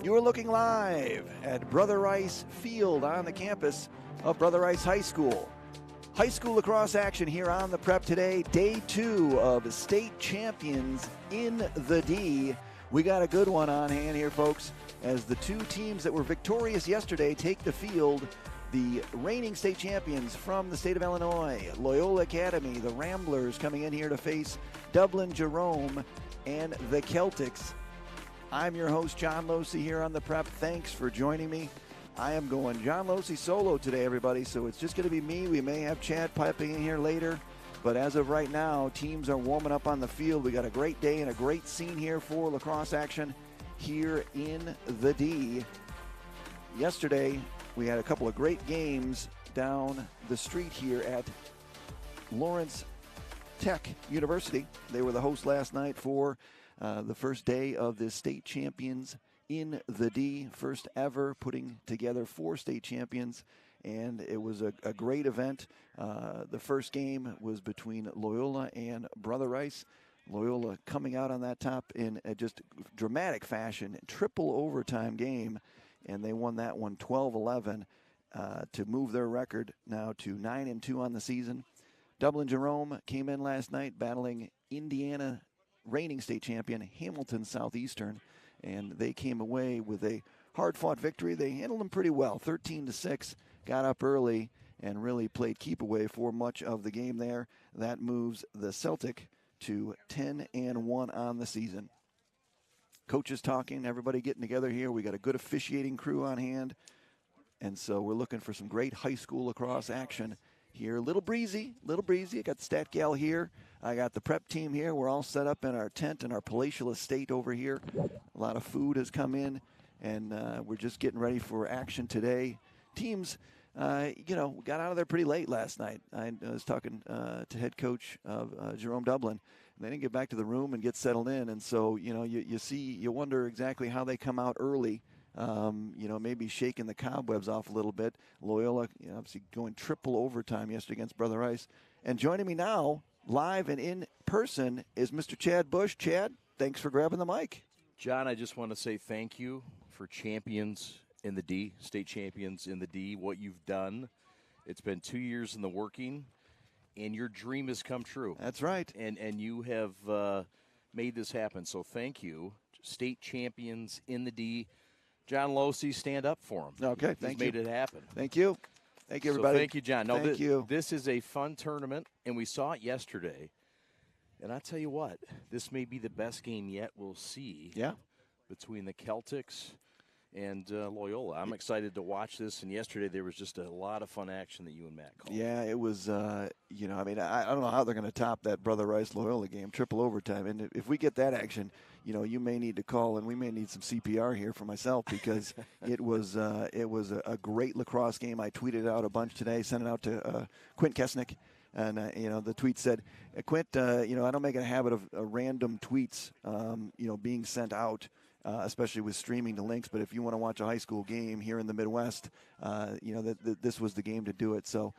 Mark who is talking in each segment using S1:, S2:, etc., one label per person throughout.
S1: You're looking live at Brother Rice Field on the campus of Brother Rice High School. High school lacrosse action here on the Prep today. Day 2 of State Champions in the D. We got a good one on hand here, folks, as the two teams that were victorious yesterday take the field. The reigning state champions from the state of Illinois, Loyola Academy, the Ramblers coming in here to face Dublin, Jerome, and the Celtics. I'm your host, John Losey, here on the Prep. Thanks for joining me. I am going John Losey solo today, everybody, so it's just going to be me. We may have Chad piping in here later, but as of right now, teams are warming up on the field. We got a great day and a great scene here for lacrosse action here in the D. Yesterday, we had a couple of great games down the street here at Lawrence Tech University. They were the host last night for the first day of the state champions in the D, first ever putting together 4 state champions, and it was a great event. The first game was between Loyola and Brother Rice. Loyola coming out on that top in a just dramatic fashion, triple overtime game, and they won that one 12-11 to move their record now to 9-2 on the season. Dublin Jerome came in last night battling Indiana reigning state champion Hamilton Southeastern, and they came away with a hard-fought victory. They handled them pretty well, 13-6, got up early and really played keep away for much of the game there. That moves the Celtic to 10-1 on the season. Coaches talking, everybody getting together here. We got a good officiating crew on hand, and so we're looking for some great high school lacrosse action here. A little breezy. I got the stat gal here. I got the prep team here. We're all set up in our tent in our palatial estate over here. A lot of food has come in, and we're just getting ready for action today. Teams, got out of there pretty late last night. I was talking to head coach of Jerome Dublin. They didn't get back to the room and get settled in, and so, you wonder exactly how they come out early. Maybe shaking the cobwebs off a little bit. Loyola, obviously going triple overtime yesterday against Brother Rice. And joining me now, live and in person, is Mr. Chad Bush. Chad, thanks for grabbing the mic.
S2: John, I just want to say thank you for champions in the D, state champions in the D, what you've done. It's been 2 years in the working, and your dream has come true.
S1: That's right.
S2: And you have made this happen, so thank you. State champions in the D. John Losey, stand up for him.
S1: Okay, thank you.
S2: He's made it happen.
S1: Thank you. Thank you, everybody.
S2: So thank you, John. No,
S1: thank you.
S2: This is a fun tournament, and we saw it yesterday. And I tell you what, this may be the best game yet we'll see.
S1: Yeah.
S2: Between the Celtics and Loyola. I'm excited to watch this, and yesterday there was just a lot of fun action that you and Matt called.
S1: Yeah, it was, I don't know how they're going to top that Brother Rice-Loyola game, triple overtime. And if we get that action, you may need to call, and we may need some CPR here for myself, because it was a great lacrosse game. I tweeted out a bunch today, sent it out to Quint Kesnick. And, the tweet said, Quint, I don't make a habit of random tweets, being sent out, especially with streaming the links. But if you want to watch a high school game here in the Midwest, this was the game to do it. So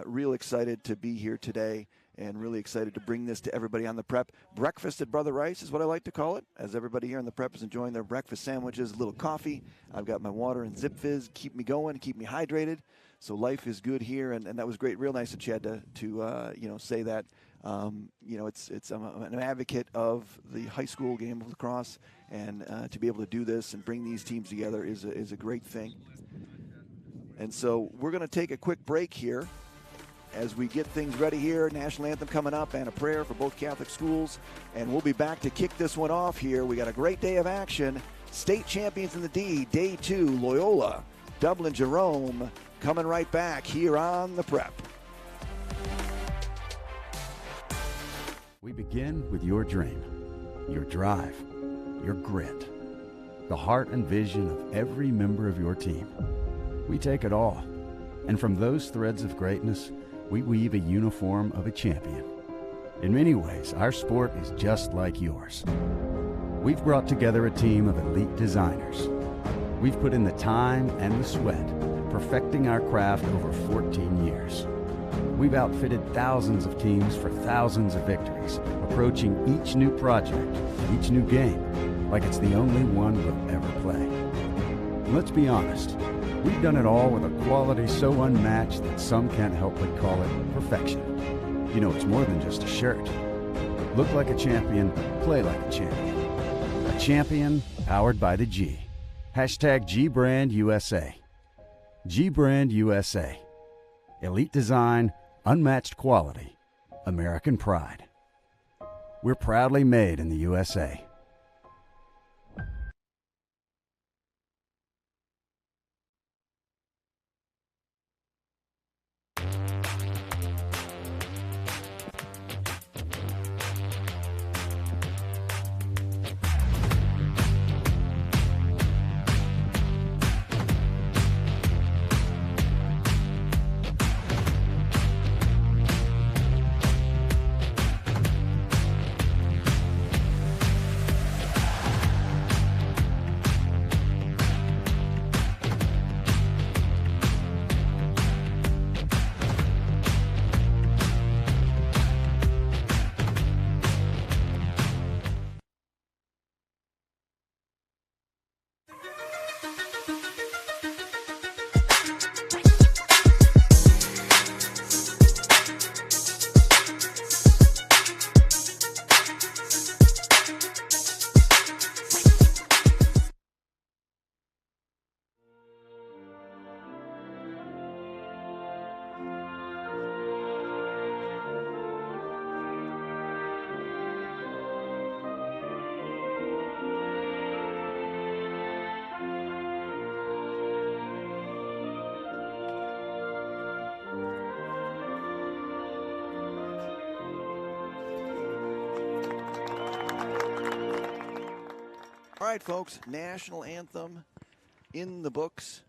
S1: real excited to be here today, and really excited to bring this to everybody on the Prep. Breakfast at Brother Rice is what I like to call it, as everybody here on the Prep is enjoying their breakfast sandwiches, a little coffee. I've got my water and Zip Fizz, keep me going, keep me hydrated. So life is good here, and that was great. Real nice of Chad to say that. I'm an advocate of the high school game of lacrosse, and to be able to do this and bring these teams together is a great thing. And so we're going to take a quick break here as we get things ready here. National anthem coming up, and a prayer for both Catholic schools, and we'll be back to kick this one off here. We got a great day of action. State champions in the D, Day 2, Loyola, Dublin, Jerome, coming right back here on the Prep.
S3: We begin with your dream, your drive, your grit, the heart and vision of every member of your team. We take it all, and from those threads of greatness, we weave a uniform of a champion. In many ways, our sport is just like yours. We've brought together a team of elite designers. We've put in the time and the sweat, perfecting our craft over 14 years. We've outfitted thousands of teams for thousands of victories, approaching each new project, each new game, like it's the only one we'll ever play. Let's be honest, we've done it all with a quality so unmatched that some can't help but call it perfection. You know, it's more than just a shirt. Look like a champion, play like a champion. A champion powered by the G. Hashtag GBrandUSA. GBrandUSA. Elite design, unmatched quality, American pride. We're proudly made in the USA.
S1: All right, folks, national anthem in the books.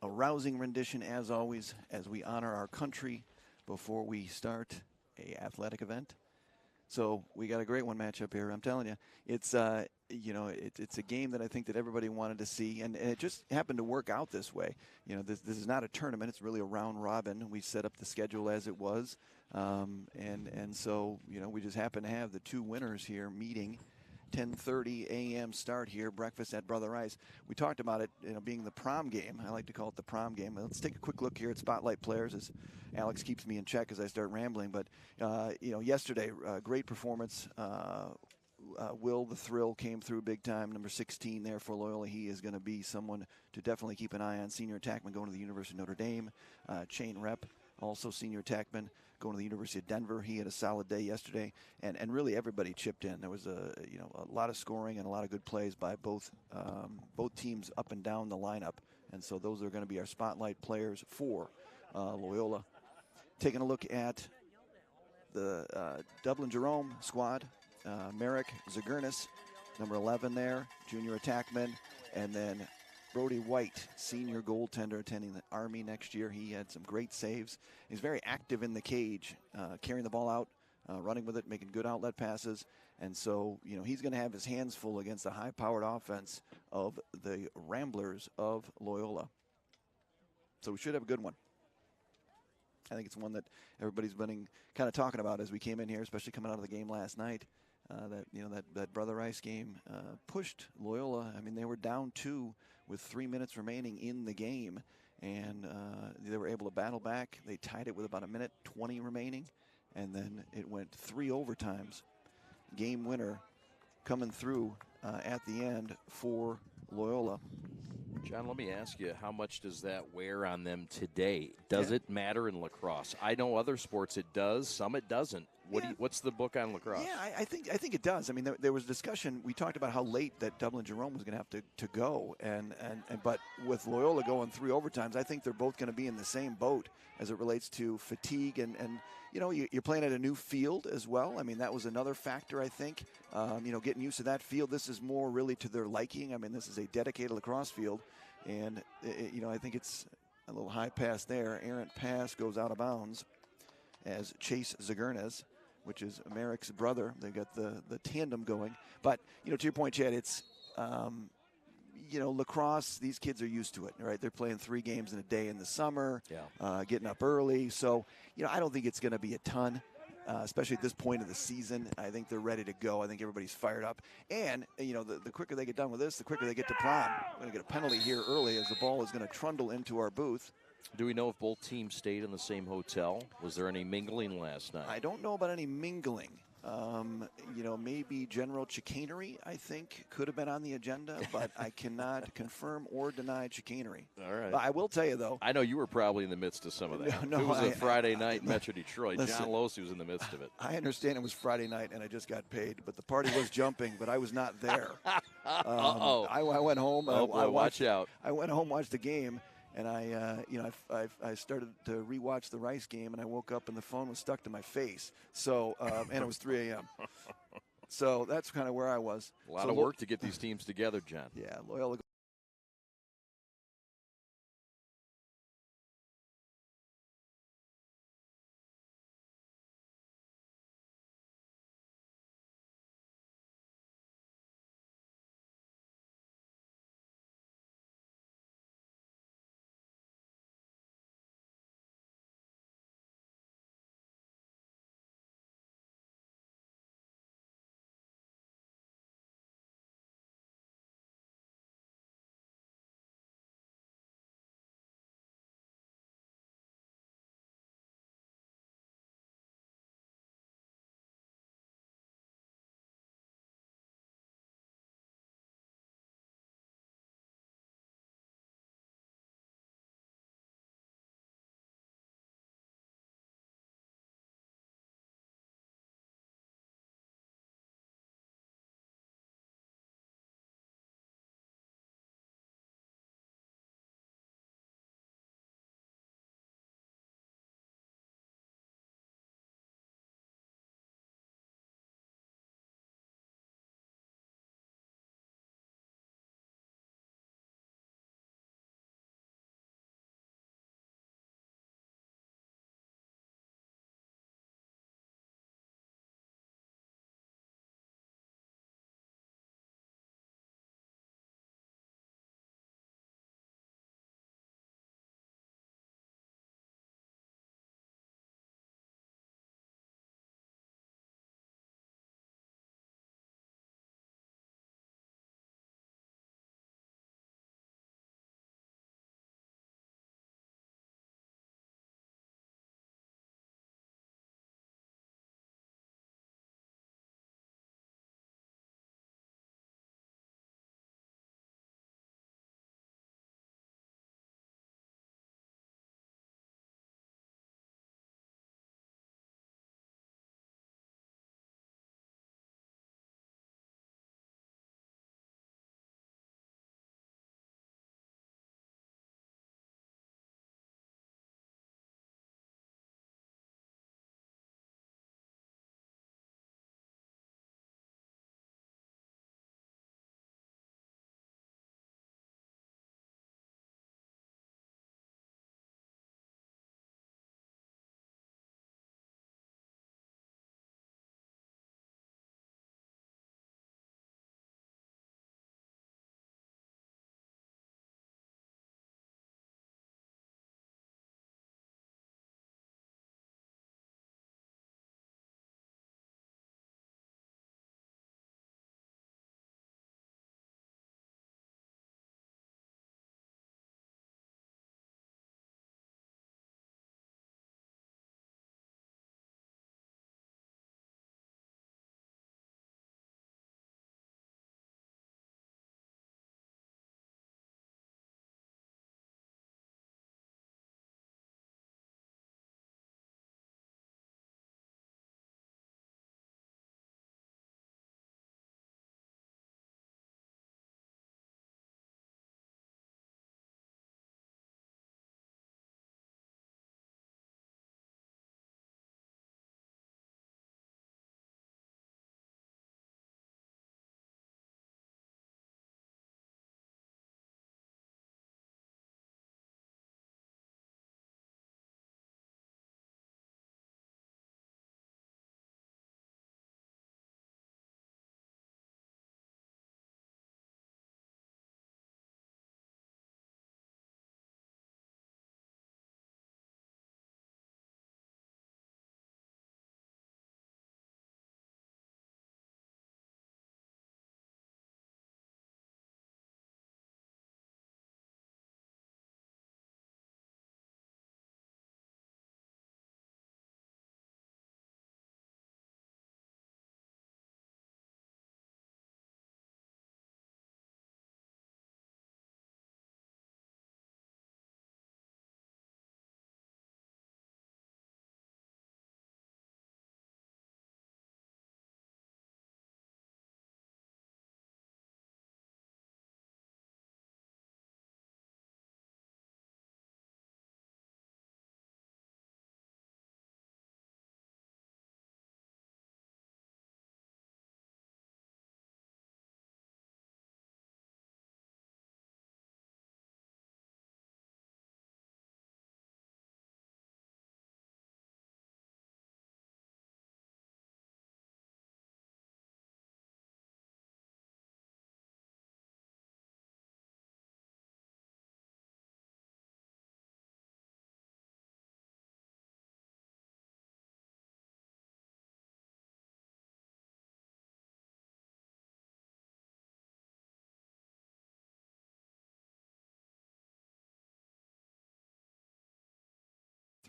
S1: A rousing rendition, as always, as we honor our country before we start a athletic event. So we got a great one matchup here. I'm telling you, it's it's a game that I think that everybody wanted to see, and it just happened to work out this way. You know, this is not a tournament; it's really a round robin. We set up the schedule as it was, and so we just happen to have the two winners here meeting. 10:30 a.m. start here, breakfast at Brother Rice. We talked about it being the prom game. I like to call it the prom game. Let's take a quick look here at Spotlight Players as Alex keeps me in check as I start rambling. But, yesterday, great performance. Will the Thrill came through big time, number 16 there for Loyola. He is going to be someone to definitely keep an eye on. Senior attackman going to the University of Notre Dame. Chain Rep, also senior attackman, going to the University of Denver. He had a solid day yesterday, and really everybody chipped in. There was a lot of scoring and a lot of good plays by both teams up and down the lineup, and so those are going to be our spotlight players for Loyola. Taking a look at the Dublin Jerome squad, Merrick Zagurnis, number 11 there, junior attackman, and then Brody White, senior goaltender, attending the Army next year. He had some great saves. He's very active in the cage, carrying the ball out, running with it, making good outlet passes. And so, he's going to have his hands full against the high-powered offense of the Ramblers of Loyola. So we should have a good one. I think it's one that everybody's been kind of talking about as we came in here, especially coming out of the game last night. That Brother Rice game pushed Loyola. I mean, they were down 2 with 3 minutes remaining in the game, and they were able to battle back. They tied it with about 1:20 remaining, and then it went 3 overtimes. Game winner coming through at the end for Loyola.
S2: John, let me ask you, how much does that wear on them today? Does it matter in lacrosse? I know other sports it does, some it doesn't. What's the book on lacrosse?
S1: Yeah, I think it does. I mean, there was discussion. We talked about how late that Dublin Jerome was going to have to go, but with Loyola going 3 overtimes, I think they're both going to be in the same boat as it relates to fatigue and you're playing at a new field as well. I mean, that was another factor, I think. Getting used to that field. This is more really to their liking. I mean, this is a dedicated lacrosse field, and I think it's a little high pass there. Errant pass goes out of bounds as Chase Zagurnis, which is Merrick's brother. They've got the tandem going. But, to your point, Chad, it's, lacrosse, these kids are used to it, right? They're playing 3 games in a day in the summer, getting up early. So, I don't think it's going to be a ton. especially at this point of the season. I think they're ready to go. I think everybody's fired up. And, you know, the quicker they get done with this, the quicker they get to prom. We're going to get a penalty here early as the ball is going to trundle into our booth.
S2: Do we know if both teams stayed in the same hotel? Was there any mingling last night?
S1: I don't know about any mingling. You know, maybe general chicanery, I think, could have been on the agenda, but I cannot confirm or deny chicanery.
S2: All right.
S1: But I will tell you, though.
S2: I know you were probably in the midst of some of that.
S1: No,
S2: it was a Friday night in Metro Detroit.
S1: Listen,
S2: John Losey was in the midst of it.
S1: I understand it was Friday night and I just got paid, but the party was jumping, but I was not there. I went home.
S2: Oh, boy, watch out.
S1: I went home, watched the game. And I started to rewatch the Rice game, and I woke up and the phone was stuck to my face. So, and it was 3 a.m. So that's kind of where I was.
S2: A lot of work to get these teams together, John.
S1: Yeah, Loyola.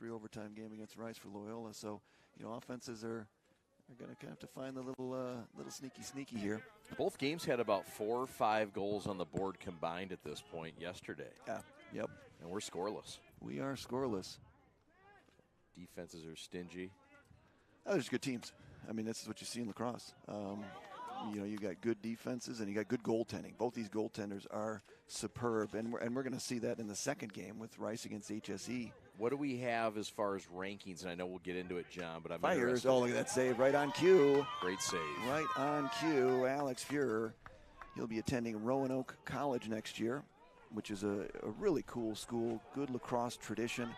S1: 3 overtime game against Rice for Loyola. So, offenses are going to have to find the little sneaky here.
S2: Both games had about 4 or 5 goals on the board combined at this point yesterday.
S1: Yeah. Yep.
S2: And we're scoreless.
S1: We are scoreless.
S2: Defenses are stingy.
S1: Oh, there's good teams. I mean, this is what you see in lacrosse. You got good defenses and you got good goaltending. Both these goaltenders are superb, and we're going to see that in the second game with Rice against HSE.
S2: What do we have as far as rankings? And I know we'll get into it, John, but I'm
S1: Fires.
S2: interested.
S1: Oh, look at that save right on cue.
S2: Great save.
S1: Right on cue. Alex Fuhrer. He'll be attending Roanoke College next year, which is a really cool school. Good lacrosse tradition.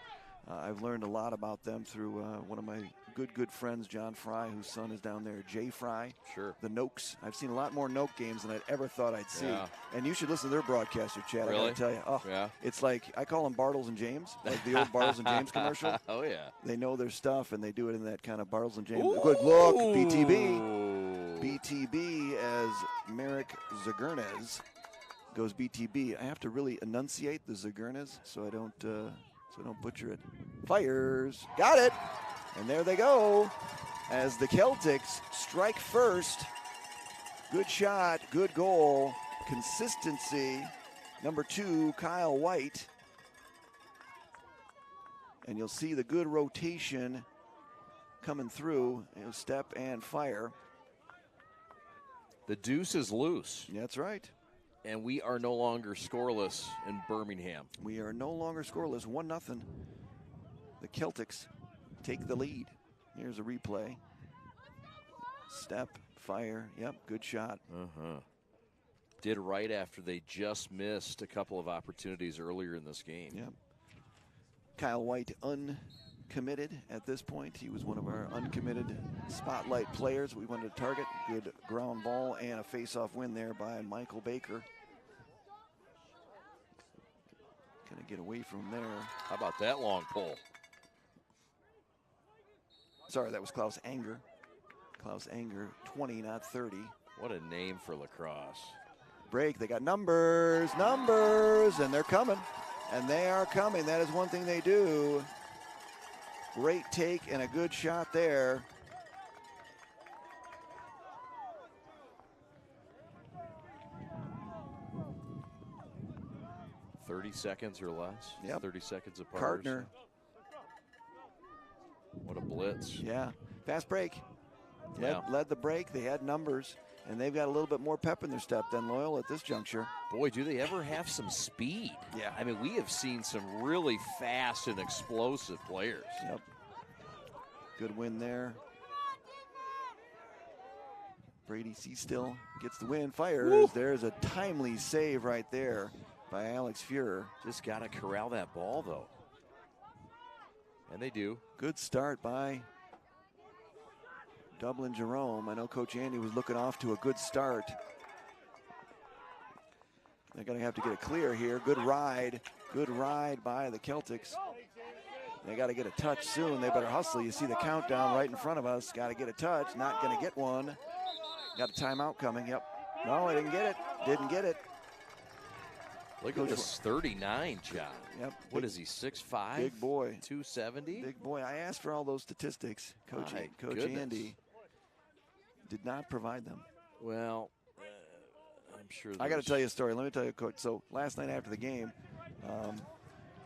S1: I've learned a lot about them through one of my good friends, John Fry, whose son is down there, Jay Fry.
S2: Sure.
S1: The Nokes. I've seen a lot more Noke games than I'd ever thought I'd see.
S2: Yeah.
S1: And you should listen to their broadcaster, Chad.
S2: Really?
S1: I got to tell you. Oh,
S2: yeah.
S1: It's like, I call them Bartles and James, like the old Bartles and James commercial.
S2: Oh, yeah.
S1: They know their stuff, and they do it in that kind of Bartles and James.
S2: Ooh.
S1: Good look, BTB. BTB as Merrick Zagurnes goes BTB. I have to really enunciate the Zagurnes so I don't butcher it. Fires. Got it. And there they go as the Celtics strike first. Good shot, good goal, consistency. Number 2, Kyle White. And you'll see the good rotation coming through. Step and fire.
S2: The deuce is loose.
S1: That's right.
S2: And we are no longer scoreless in Birmingham.
S1: We are no longer scoreless. 1-0. The Celtics take the lead. Here's a replay. Step, fire. Yep, good shot.
S2: Did right after they just missed a couple of opportunities earlier in this game.
S1: Yep. Kyle White uncommitted at this point. He was one of our uncommitted spotlight players we wanted to target. Good ground ball and a face-off win there by Michael Baker. Gonna get away from there.
S2: How about that long pull?
S1: Sorry, that was Klaus Anger. Klaus Anger, 20, not 30.
S2: What a name for lacrosse.
S1: Break, they got numbers, and they're coming. And they are coming. That is one thing they do. Great take and a good shot there.
S2: $30 seconds or less.
S1: Yep.
S2: 30 seconds apart.
S1: Kartner.
S2: What a blitz.
S1: Yeah. Fast break.
S2: Yeah.
S1: Led the break. They had numbers, and they've got a little bit more pep in their step than Loyola at this juncture.
S2: Boy, do they ever have some speed.
S1: Yeah.
S2: I mean, we have seen some really fast and explosive players.
S1: Yep. Good win there. Brady Seastill gets the win. Fires.
S2: Woo.
S1: There's a timely save right there by Alex Fuhrer.
S2: Just got to corral that ball, though. And they do.
S1: Good start by Dublin Jerome. I know Coach Andy was looking off to a good start. They're going to have to get it clear here. Good ride by the Celtics. They got to get a touch soon. They better hustle. You see the countdown right in front of us. Got to get a touch. Not going to get one. Got a timeout coming. Yep. No, I didn't get it. Didn't get it.
S2: Look at this 39, John.
S1: Yep.
S2: What is he, 6'5"?
S1: Big boy.
S2: 270?
S1: Big boy. I asked for all those statistics. Coach Andy did not provide them.
S2: Well, I'm sure.
S1: I got to tell you a story. Let me tell you, Coach. So last night after the game,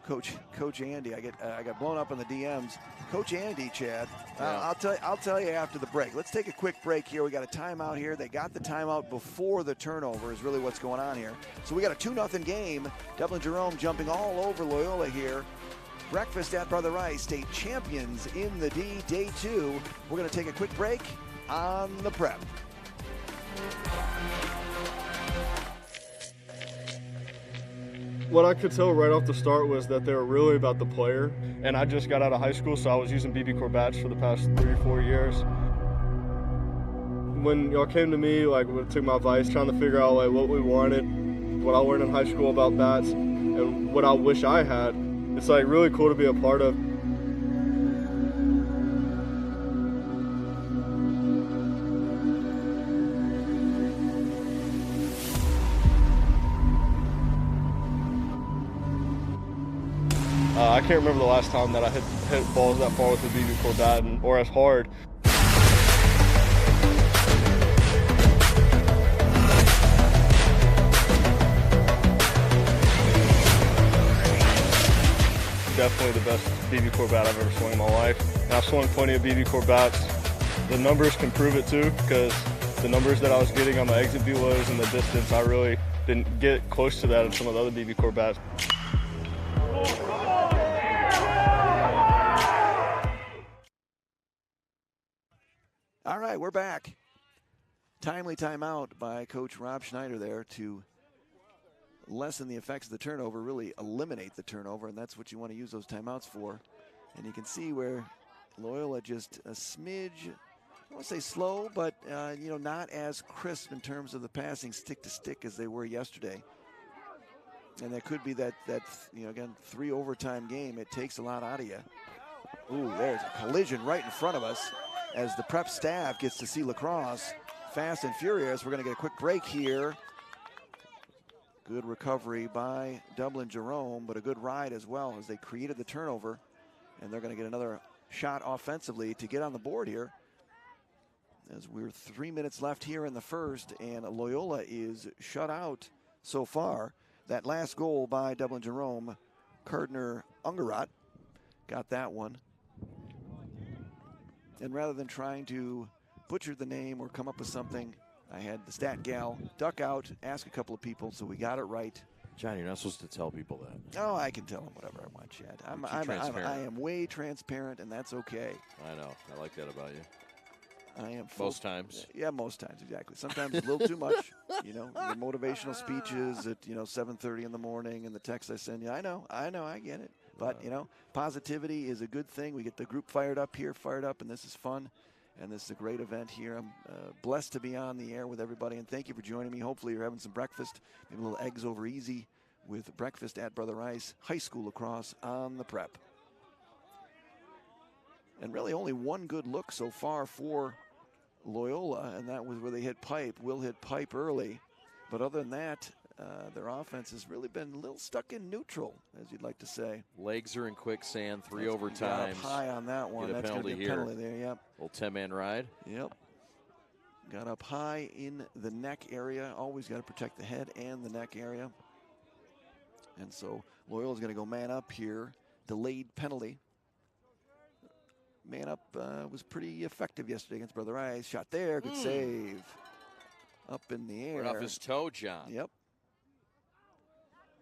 S1: Coach Andy, I got blown up in the DMs. Coach Andy, Chad.
S2: Yeah.
S1: I'll tell you after the break. Let's take a quick break here. We got a timeout here. They got the timeout before the turnover is really what's going on here. So we got a 2-0 game. Dublin Jerome jumping all over Loyola here. Breakfast at Brother Rice, state champions in the D, day 2. We're going to take a quick break on the prep.
S4: What I could tell right off the start was that they were really about the player, and I just got out of high school, so I was using BB Corbats for the past 3 or 4 years. When y'all came to me, took my advice, trying to figure out what we wanted, what I learned in high school about bats, and what I wish I had, it's really cool to be a part of. I can't remember the last time that I hit balls that far with a BB4 bat or as hard. Definitely the best BB4 bat I've ever swung in my life. And I've swung plenty of BB4 bats. The numbers can prove it too, because the numbers that I was getting on my exit velos and the distance, I really didn't get close to that in some of the other BB4 bats.
S1: All right, we're back. Timely timeout by Coach Rob Schneider there to lessen the effects of the turnover, really eliminate the turnover, and that's what you want to use those timeouts for. And you can see where Loyola just a smidge, I won't say slow, but not as crisp in terms of the passing stick to stick as they were yesterday. And that could be that again, 3 overtime game. It takes a lot out of you. Ooh, there's a collision right in front of us as the prep staff gets to see lacrosse fast and furious. We're going to get a quick break here. Good recovery by Dublin Jerome, but a good ride as well as they created the turnover. And they're going to get another shot offensively to get on the board here. As we're 3 minutes left here in the first, and Loyola is shut out so far. That last goal by Dublin Jerome, Cardner Ungerot got that one. And rather than trying to butcher the name or come up with something, I had the stat gal duck out, ask a couple of people, so we got it right.
S2: John, you're not supposed to tell people that.
S1: Oh, I can tell them whatever I want, Chad. I am way transparent, and that's okay.
S2: I know. I like that about you.
S1: I am
S2: most times.
S1: Yeah, most times, exactly. Sometimes a little too much. The motivational speeches at 7:30 in the morning, and the text I send you. I know, I get it. But positivity is a good thing. We get the group fired up, and this is fun. And this is a great event here. I'm blessed to be on the air with everybody, and thank you for joining me. Hopefully you're having some breakfast, maybe a little eggs over easy with breakfast at Brother Rice High School lacrosse on the prep. And really only one good look so far for Loyola, and that was where they hit pipe. Will hit pipe early. But other than that, their offense has really been a little stuck in neutral, as you'd like to say.
S2: Legs are in quicksand, 3 overtimes.
S1: Got up high on that one. That's going to be a penalty there, yep.
S2: Little 10-man ride.
S1: Yep. Got up high in the neck area. Always got to protect the head and the neck area. And so Loyola's going to go man up here. Delayed penalty. Man up was pretty effective yesterday against Brother Rice. Shot there, good save. Up in the air.
S2: Right off his toe, John.
S1: Yep.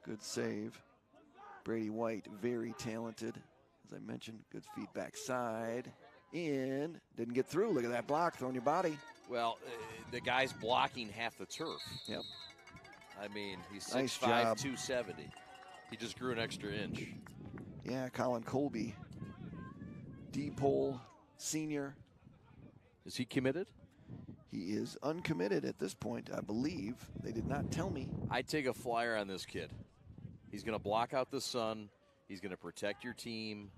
S1: Good save. Brady White, very talented. As I mentioned, good feedback side. In. Didn't get through. Look at that block, throwing your body.
S2: Well, the guy's blocking half the turf.
S1: Yep.
S2: I mean, he's 6'5",
S1: Nice job.
S2: 270. He just grew an extra inch.
S1: Yeah, Colin Colby. D-pole senior.
S2: Is he committed?
S1: He is uncommitted at this point, I believe. They did not tell me.
S2: I'd take a flyer on this kid. He's going to block out the sun. He's going to protect your team.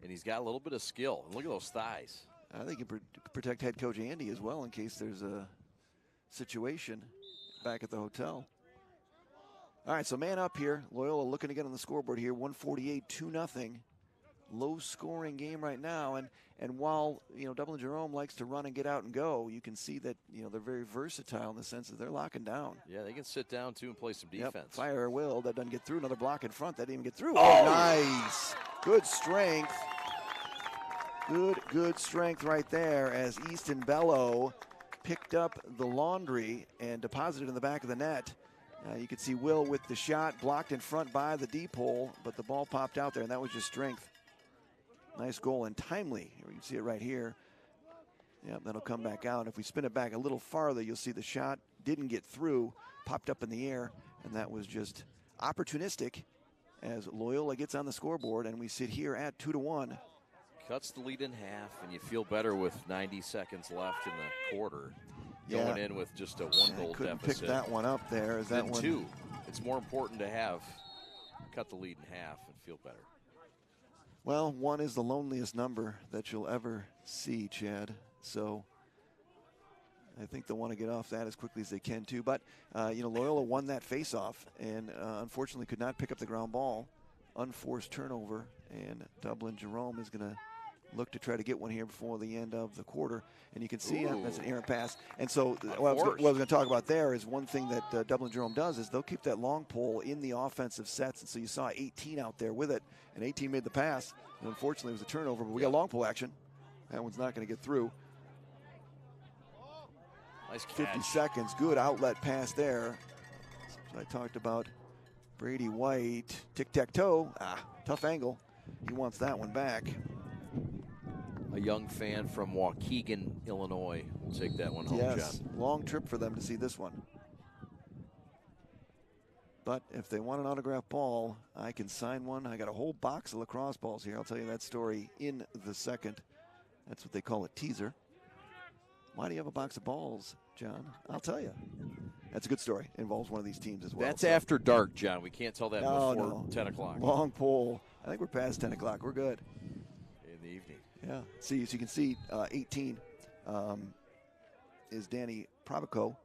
S2: And he's got a little bit of skill. And look at those thighs.
S1: I think he can protect head coach Andy as well in case there's a situation back at the hotel. All right, so man up here. Loyola looking to get on the scoreboard here. 148, 2-0. Low scoring game right now. And while, Dublin Jerome likes to run and get out and go, you can see that, they're very versatile in the sense that they're locking down.
S2: Yeah, they can sit down, too, and play some defense.
S1: Yep, fire Will. That doesn't get through. Another block in front. That didn't even get through. Oh, nice. Good strength. Good strength right there as Easton Bello picked up the laundry and deposited in the back of the net. You could see Will with the shot blocked in front by the D-pole, but the ball popped out there, and that was just strength. Nice goal and timely. You can see it right here. Yep, that'll come back out. If we spin it back a little farther, you'll see the shot didn't get through, popped up in the air, and that was just opportunistic as Loyola gets on the scoreboard, and we sit here at 2-1.
S2: Cuts the lead in half, and you feel better with 90 seconds left in the quarter. Going in with just a 1-goal
S1: couldn't
S2: deficit.
S1: Pick that one up there. Is that one?
S2: 2. It's more important to cut the lead in half and feel better.
S1: Well, 1 is the loneliest number that you'll ever see, Chad. So I think they'll want to get off that as quickly as they can, too. But, Loyola won that faceoff and unfortunately could not pick up the ground ball. unforced turnover, and Dublin Jerome is going to look to try to get one here before the end of the quarter. And you can see that's an errant pass. And so what I was going to talk about there is one thing that Dublin Jerome does is they'll keep that long pole in the offensive sets. And so you saw 18 out there with it, and 18 made the pass. And unfortunately, it was a turnover, but we got long pole action. That one's not going to get through.
S2: Nice catch.
S1: 50 seconds, good outlet pass there. So I talked about Brady White, tic-tac-toe. Tough angle. He wants that one back.
S2: A young fan from Waukegan, Illinois will take that one home,
S1: yes,
S2: John.
S1: long trip for them to see this one. But if they want an autographed ball, I can sign one. I got a whole box of lacrosse balls here. I'll tell you that story in the second. That's what they call a teaser. Why do you have a box of balls, John? I'll tell you. That's a good story. It involves one of these teams as well.
S2: That's after dark, John. We can't tell that before 10 o'clock.
S1: Long pole. I think we're past 10 o'clock. We're good.
S2: In the evening.
S1: Yeah. See, as you can see, 18 is Danny Probico.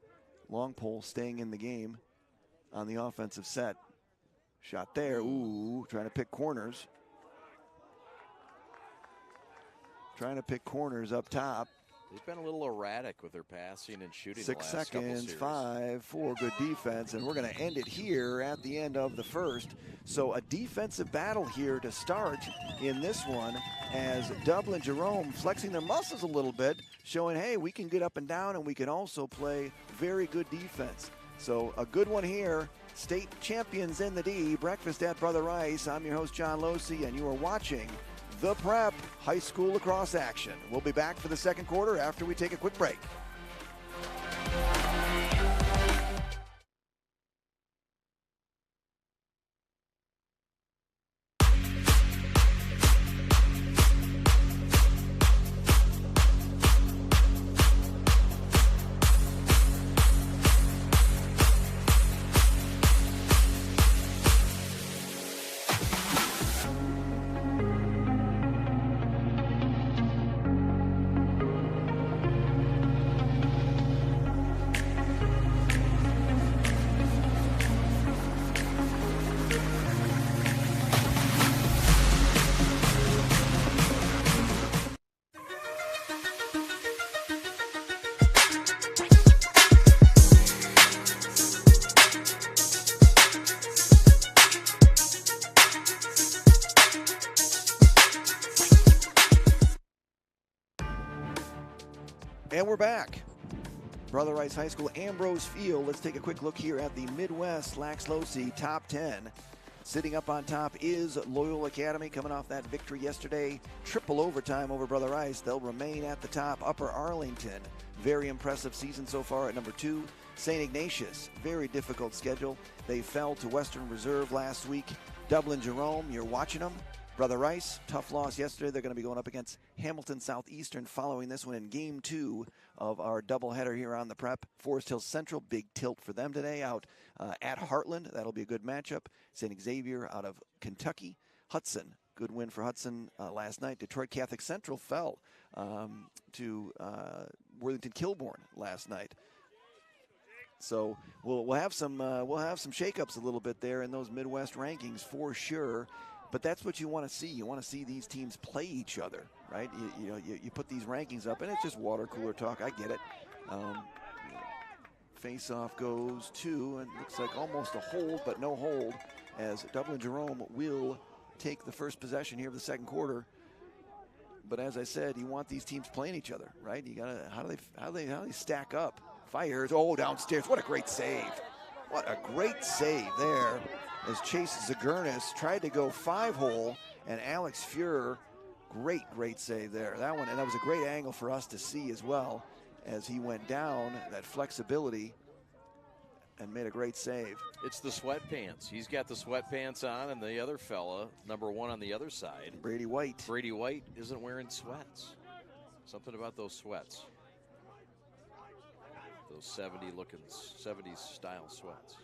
S1: Long pole staying in the game on the offensive set. Shot there. Ooh, trying to pick corners. Trying to pick corners up top.
S2: They've been a little erratic with their passing and shooting.
S1: 6
S2: the last
S1: seconds, 5, 4, good defense, and we're going to end it here at the end of the first. So a defensive battle here to start in this one as Dublin Jerome flexing their muscles a little bit, showing, hey, we can get up and down and we can also play very good defense. So a good one here. State champions in the D. Breakfast at Brother Rice. I'm your host, John Losey, and you are watching The Prep High School Lacrosse action. We'll be back for the second quarter after we take a quick break. And we're back. Brother Rice High School, Ambrose Field. Let's take a quick look here at the Midwest Lax Losi top 10. Sitting up on top is Loyola Academy, coming off that victory yesterday. Triple overtime over Brother Rice. They'll remain at the top. Upper Arlington, very impressive season so far at number 2. St. Ignatius, very difficult schedule. They fell to Western Reserve last week. Dublin Jerome, you're watching them. Brother Rice, tough loss yesterday. They're going to be going up against Hamilton Southeastern following this one in Game 2 of our doubleheader here on the Prep. Forest Hill Central, big tilt for them today out at Heartland. That'll be a good matchup. St. Xavier out of Kentucky. Hudson, good win for Hudson last night. Detroit Catholic Central fell to Worthington Kilbourne last night. So we'll have some shakeups a little bit there in those Midwest rankings for sure. But that's what you want to see. You want to see these teams play each other, right? You put these rankings up, and it's just water cooler talk. I get it. Face-off goes to, and looks like almost a hold, but no hold, as Dublin Jerome will take the first possession here of the second quarter. But as I said, you want these teams playing each other, right? You gotta how do they stack up? Fires, downstairs. What a great save! What a great save there. As Chase Zagurnis tried to go 5-hole, and Alex Fuhrer, great save there. That one, and that was a great angle for us to see as well as he went down, that flexibility, and made a great save.
S2: It's the sweatpants. He's got the sweatpants on, and the other fella, number 1 on the other side.
S1: Brady White.
S2: Brady White isn't wearing sweats. Something about those sweats. Those 70s style sweats.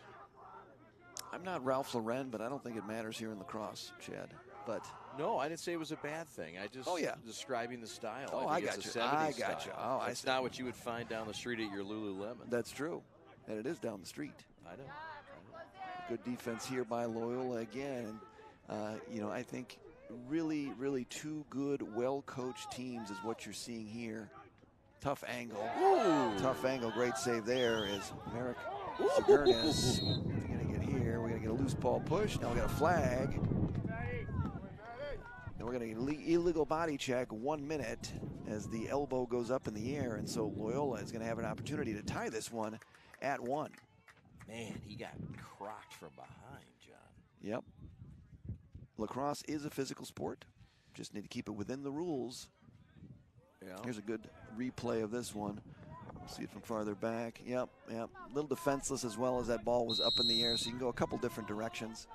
S1: I'm not Ralph Lauren, but I don't think it matters here in lacrosse, Chad. But
S2: no, I didn't say it was a bad thing. I just describing the style.
S1: Oh,
S2: I think
S1: got
S2: it's
S1: you.
S2: A 70s
S1: I got
S2: style.
S1: you. Oh,
S2: it's not what you would find down the street at your Lululemon.
S1: That's true, and it is down the street.
S2: I know.
S1: Good defense here by Loyola again. You know, I think really, really two good, well-coached teams is what you're seeing here. Tough angle.
S2: Ooh.
S1: Tough angle. Great save there is Merrick Sigurnis. We're going to get here. We're going to get a loose ball push. Now we got a flag. And we're going to get an illegal body check, 1 minute, as the elbow goes up in the air. And so Loyola is going to have an opportunity to tie this one at 1.
S2: Man, he got crocked from behind, John.
S1: Yep. Lacrosse is a physical sport. Just need to keep it within the rules.
S2: Yeah.
S1: Here's a good replay of this one. See it from farther back. Yep, yep. A little defenseless as well as that ball was up in the air, so you can go a couple different directions.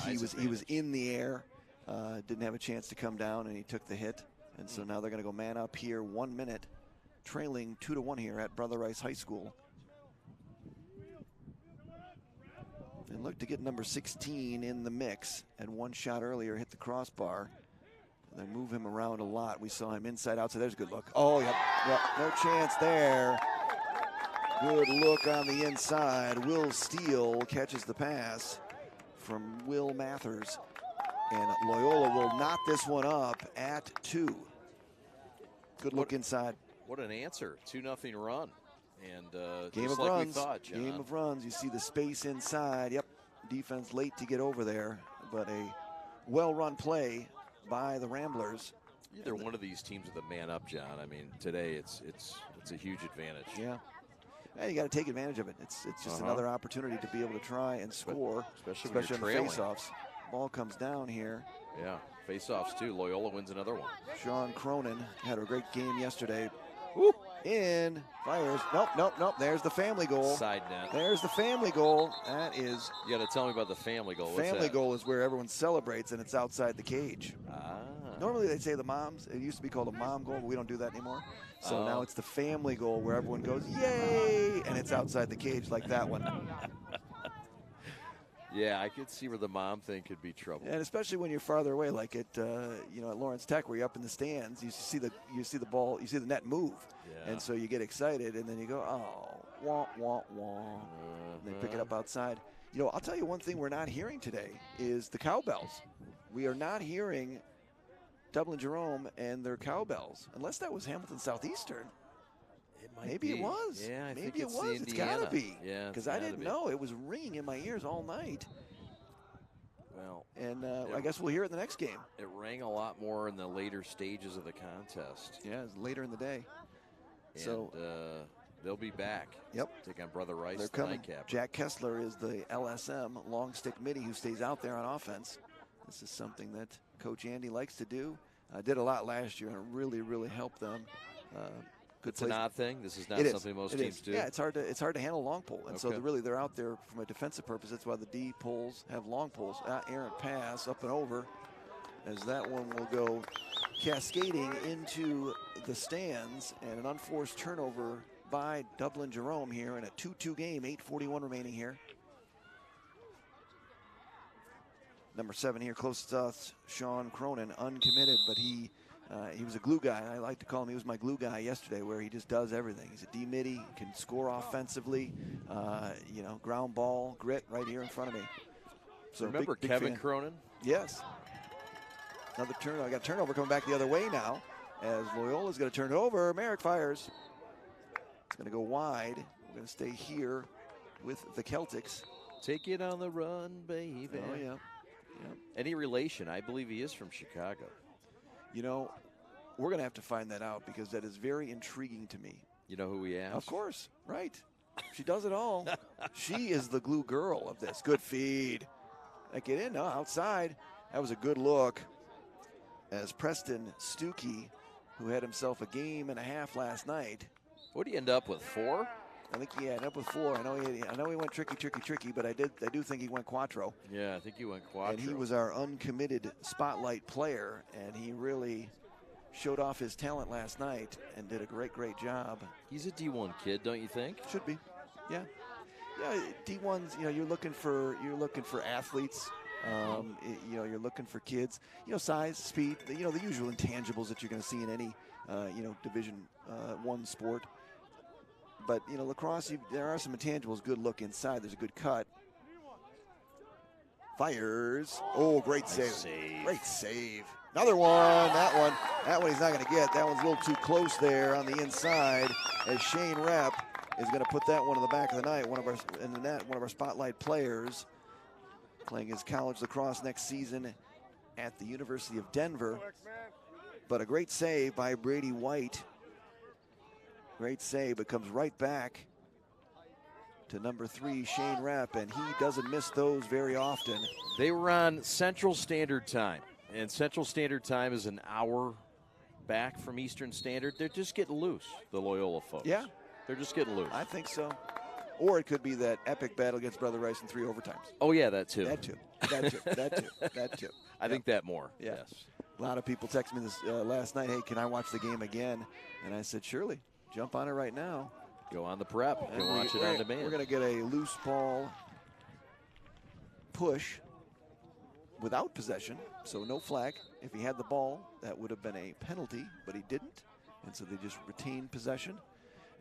S1: He was in the air, didn't have a chance to come down, and he took the hit. And so now they're going to go man up here, 1 minute, trailing 2-1 here at Brother Rice High School. And look to get number 16 in the mix. Had one shot earlier, hit the crossbar. They move him around a lot. We saw him inside, outside. There's a good look. Oh, yep, no chance there. Good look on the inside. Will Steele catches the pass from Will Mathers. And Loyola will knot this one up at 2. Good look inside.
S2: What an answer. 2-0 run. And
S1: game
S2: just
S1: of
S2: like
S1: runs.
S2: we thought, John.
S1: Game of runs. You see the space inside. Yep, defense late to get over there. But a well-run play by the Ramblers.
S2: Either one of these teams with a man up, John. I mean, today it's a huge advantage.
S1: Yeah. Yeah, you got to take advantage of it. It's just another opportunity to be able to try and score,
S2: especially
S1: on the face-offs. Ball comes down here.
S2: Yeah, face-offs too. Loyola wins another one.
S1: Sean Cronin had a great game yesterday. Woo! In, fires. Nope. There's the family goal.
S2: Side net.
S1: There's the family goal. That is.
S2: You got to tell me about the family goal.
S1: Family goal is where everyone celebrates, and it's outside the cage. Normally they'd say the moms. It used to be called a mom goal, but we don't do that anymore. So now it's the family goal where everyone goes, yay, and it's outside the cage like that one.
S2: Yeah, I could see where the mom thing could be trouble.
S1: And especially when you're farther away, like at at Lawrence Tech, where you're up in the stands, you see the ball, you see the net move, and so you get excited, and then you go, oh, wah wah wah, and they pick it up outside. You know, I'll tell you one thing we're not hearing today is the cowbells. We are not hearing Dublin Jerome and their cowbells, unless that was Hamilton Southeastern. Maybe it was.
S2: Yeah, I think
S1: it was. It's got to be.
S2: Yeah,
S1: because I didn't know. It was ringing in my ears all night.
S2: Well,
S1: and I guess we'll hear it in the next game.
S2: It rang a lot more in the later stages of the contest.
S1: Yeah, it's later in the day.
S2: And,
S1: so
S2: they'll be back.
S1: Yep.
S2: Take on Brother Rice.
S1: They're coming. Jack Kessler is the LSM long stick midi who stays out there on offense. This is something that Coach Andy likes to do. Did a lot last year and it really, really helped them.
S2: It's an odd thing. This is not something most teams do.
S1: Yeah, it's hard to handle long pull, and so they're out there from a defensive purpose. That's why the D pulls have long pulls. Errant pass up and over, as that one will go cascading into the stands, and an unforced turnover by Dublin Jerome here in a 2-2 game. 8:41 remaining here. Number 7 here, closest to us, Sean Cronin, uncommitted, but he was a glue guy. I like to call him, he was my glue guy yesterday, where he just does everything. He's a D-midi, can score offensively, ground ball, grit right here in front of me. So
S2: remember
S1: big
S2: Kevin
S1: fan.
S2: Cronin?
S1: Yes. Another turnover. I got a turnover coming back the other way now, as Loyola's going to turn it over. Merrick fires. It's going to go wide. We're going to stay here with the Celtics.
S2: Take it on the run, baby.
S1: Oh, yeah.
S2: Any relation? I believe he is from Chicago.
S1: You know, we're going to have to find that out because that is very intriguing to me.
S2: You know who we asked?
S1: Of course, right. She does it all. She is the glue girl of this. Good feed. Get in, outside. That was a good look. As Preston Stuckey, who had himself a game and a half last night.
S2: What did he end up with, 4?
S1: I think he ended up with 4. I know he went tricky, but I do think he went quattro.
S2: Yeah, I think he went quattro.
S1: And he was our uncommitted spotlight player, and he really showed off his talent last night and did a great job.
S2: He's a D1 kid, don't you think?
S1: Should be. Yeah. Yeah, D1s, you're looking for athletes. You're looking for kids, size, speed, the usual intangibles that you're going to see in any, Division I sport. But, lacrosse, there are some intangibles. Good look inside. There's a good cut. Fires. Oh, great save.
S2: Save.
S1: Great save. Another one. That one he's not going to get. That one's a little too close there on the inside as Shane Rapp is going to put that one in the back of the net. One of our spotlight players playing his college lacrosse next season at the University of Denver. But a great save by Brady White. Great save, but comes right back to number 3, Shane Rapp, and he doesn't miss those very often.
S2: They were on Central Standard Time, and Central Standard Time is an hour back from Eastern Standard. They're just getting loose, the Loyola folks.
S1: Yeah.
S2: They're just getting loose.
S1: I think so. Or it could be that epic battle against Brother Rice in 3 overtimes.
S2: Oh, yeah, that too.
S1: That too.
S2: I think that more,
S1: yeah.
S2: Yes.
S1: A lot of people texted me this last night, hey, can I watch the game again? And I said, surely, jump on it right now.
S2: Go on the prep. Go watch it on demand.
S1: We're going to get a loose ball push without possession, so no flag. If he had the ball, that would have been a penalty, but he didn't, and so they just retained possession.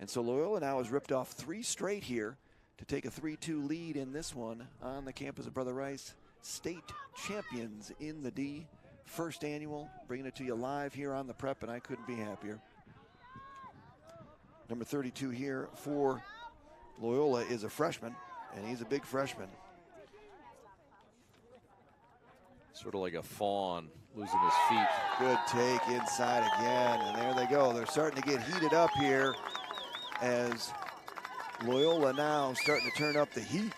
S1: And so Loyola now has ripped off 3 straight here to take a 3-2 lead in this one on the campus of Brother Rice. State champions in the D. First annual, bringing it to you live here on the prep, and I couldn't be happier. Number 32 here for Loyola is a freshman, and he's a big freshman.
S2: Sort of like a fawn losing his feet.
S1: Good take inside again, and there they go. They're starting to get heated up here as Loyola now starting to turn up the heat.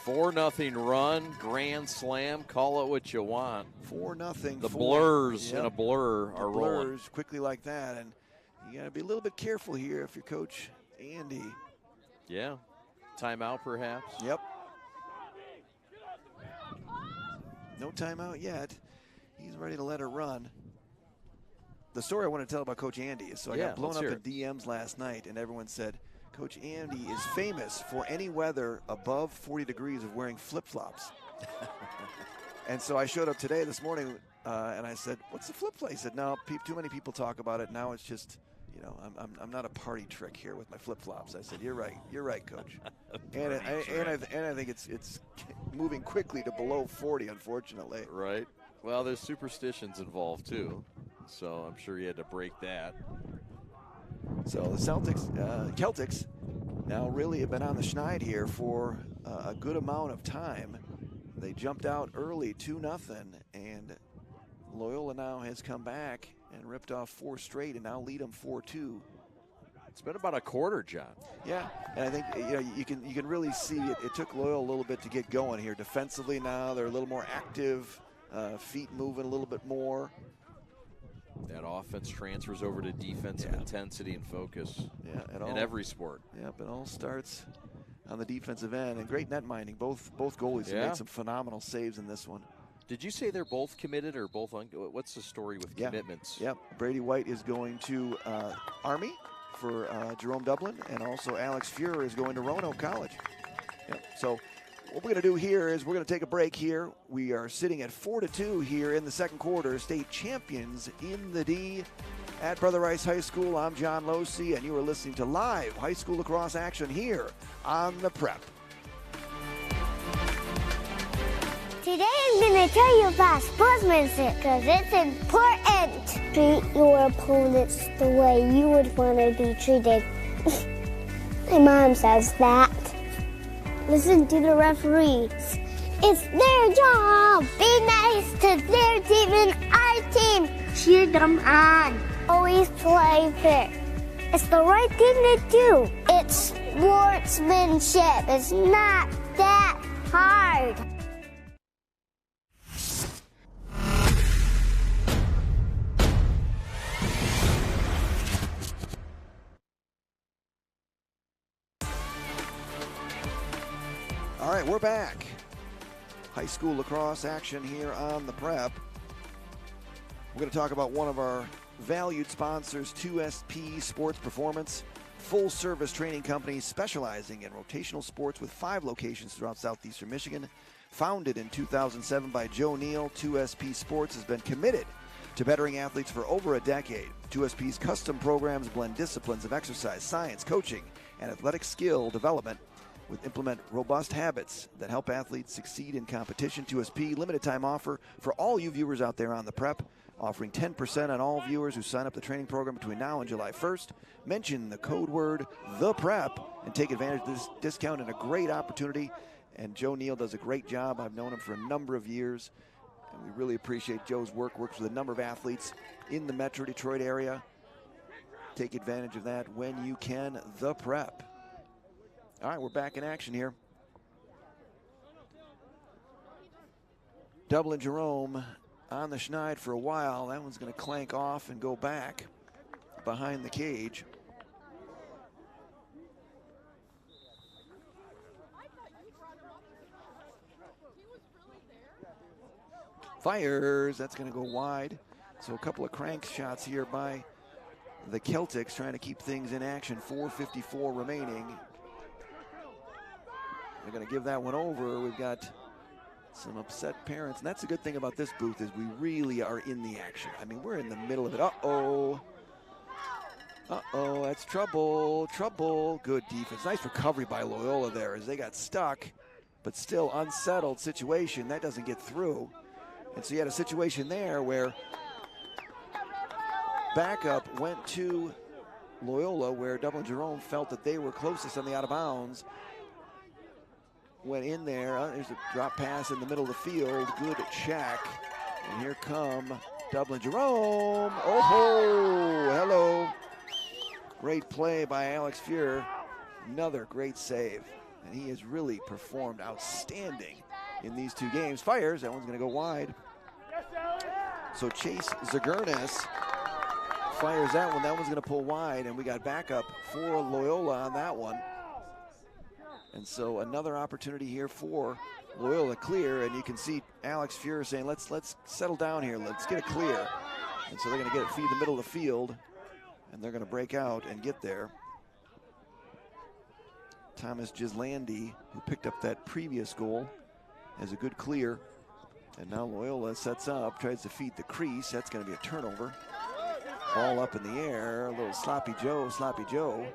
S2: 4-0 run, grand slam, call it what you want.
S1: 4-0.
S2: The blurs in a blur are rolling.
S1: Blurs quickly like that, and you got to be a little bit careful here if you're Coach Andy.
S2: Yeah. Timeout, perhaps?
S1: Yep. No timeout yet. He's ready to let her run. The story I want to tell about Coach Andy is, so I got blown up in DMs last night, and everyone said, Coach Andy is famous for any weather above 40 degrees of wearing flip-flops. And so I showed up this morning, and I said, what's the flip-flop? He said, no, too many people talk about it. Now it's just, you know, I'm not a party trick here with my flip-flops. I said, you're right, Coach. and I think it's moving quickly to below 40, unfortunately.
S2: Right. Well, there's superstitions involved, too. So I'm sure you had to break that.
S1: So the Celtics now really have been on the schneid here for a good amount of time. They jumped out early 2-0, and Loyola now has come back and ripped off 4 straight and now lead them 4-2.
S2: It's been about a quarter, John.
S1: Yeah, and I think you can really see it took Loyola a little bit to get going here. Defensively now they're a little more active, feet moving a little bit more.
S2: That offense transfers over to defensive intensity and focus in every sport.
S1: Yep, it all starts on the defensive end. And great net minding. Both goalies have made some phenomenal saves in this one.
S2: Did you say they're both committed or both? What's the story with commitments?
S1: Yep, Brady White is going to Army for Jerome Dublin, and also Alex Fuhrer is going to Roanoke College. Yep. So what we're going to do here is we're going to take a break here. We are sitting at 4-2 here in the second quarter. State champions in the D at Brother Rice High School. I'm John Losey, and you are listening to live high school lacrosse action here on the Prep.
S5: Today I'm going to tell you about sportsmanship because it's important. Treat your opponents the way you would want to be treated. My mom says that. Listen to the referees. It's their job. Be nice to their team and our team. Cheer them on. Always play fair. It's the right thing to do. It's sportsmanship. It's not that hard.
S1: All right, we're back. High school lacrosse action here on the Prep. We're going to talk about one of our valued sponsors, 2SP Sports Performance, full-service training company specializing in rotational sports with 5 locations throughout southeastern Michigan. Founded in 2007 by Joe Neal, 2SP Sports has been committed to bettering athletes for over a decade. 2SP's custom programs blend disciplines of exercise, science, coaching, and athletic skill development implement robust habits that help athletes succeed in competition. 2SP, limited time offer for all you viewers out there on the Prep, offering 10% on all viewers who sign up the training program between now and July 1st. Mention the code word THEPREP and take advantage of this discount and a great opportunity. And Joe Neal does a great job. I've known him for a number of years, and we really appreciate Joe's work. Works with a number of athletes in the Metro Detroit area. Take advantage of that when you can. The Prep. All right, we're back in action here. Dublin Jerome on the schneid for a while. That one's going to clank off and go back behind the cage. Fires, that's going to go wide. So a couple of crank shots here by the Celtics trying to keep things in action. 4:54 remaining. They're going to give that one over. We've got some upset parents, and that's the good thing about this booth is we really are in the action. I mean, we're in the middle of it. Uh-oh. Uh-oh, that's trouble, trouble. Good defense. Nice recovery by Loyola there as they got stuck, but still unsettled situation. That doesn't get through. And so you had a situation there where backup went to Loyola, where Dublin Jerome felt that they were closest on the out of bounds. Went in there. There's a drop pass in the middle of the field. Good check. And here come Dublin Jerome. Oh, hello. Great play by Alex Fuhr. Another great save. And he has really performed outstanding in these two games. Fires. That one's going to go wide. So Chase Zagurnis fires that one. That one's going to pull wide. And we got backup for Loyola on that one. And so another opportunity here for Loyola clear, and you can see Alex Fuhr saying, let's settle down here, let's get it clear. And so they're going to get it feed the middle of the field, and they're going to break out and get there. Thomas Gislandi, who picked up that previous goal, has a good clear. And now Loyola sets up, tries to feed the crease. That's going to be a turnover. Ball up in the air, a little sloppy Joe.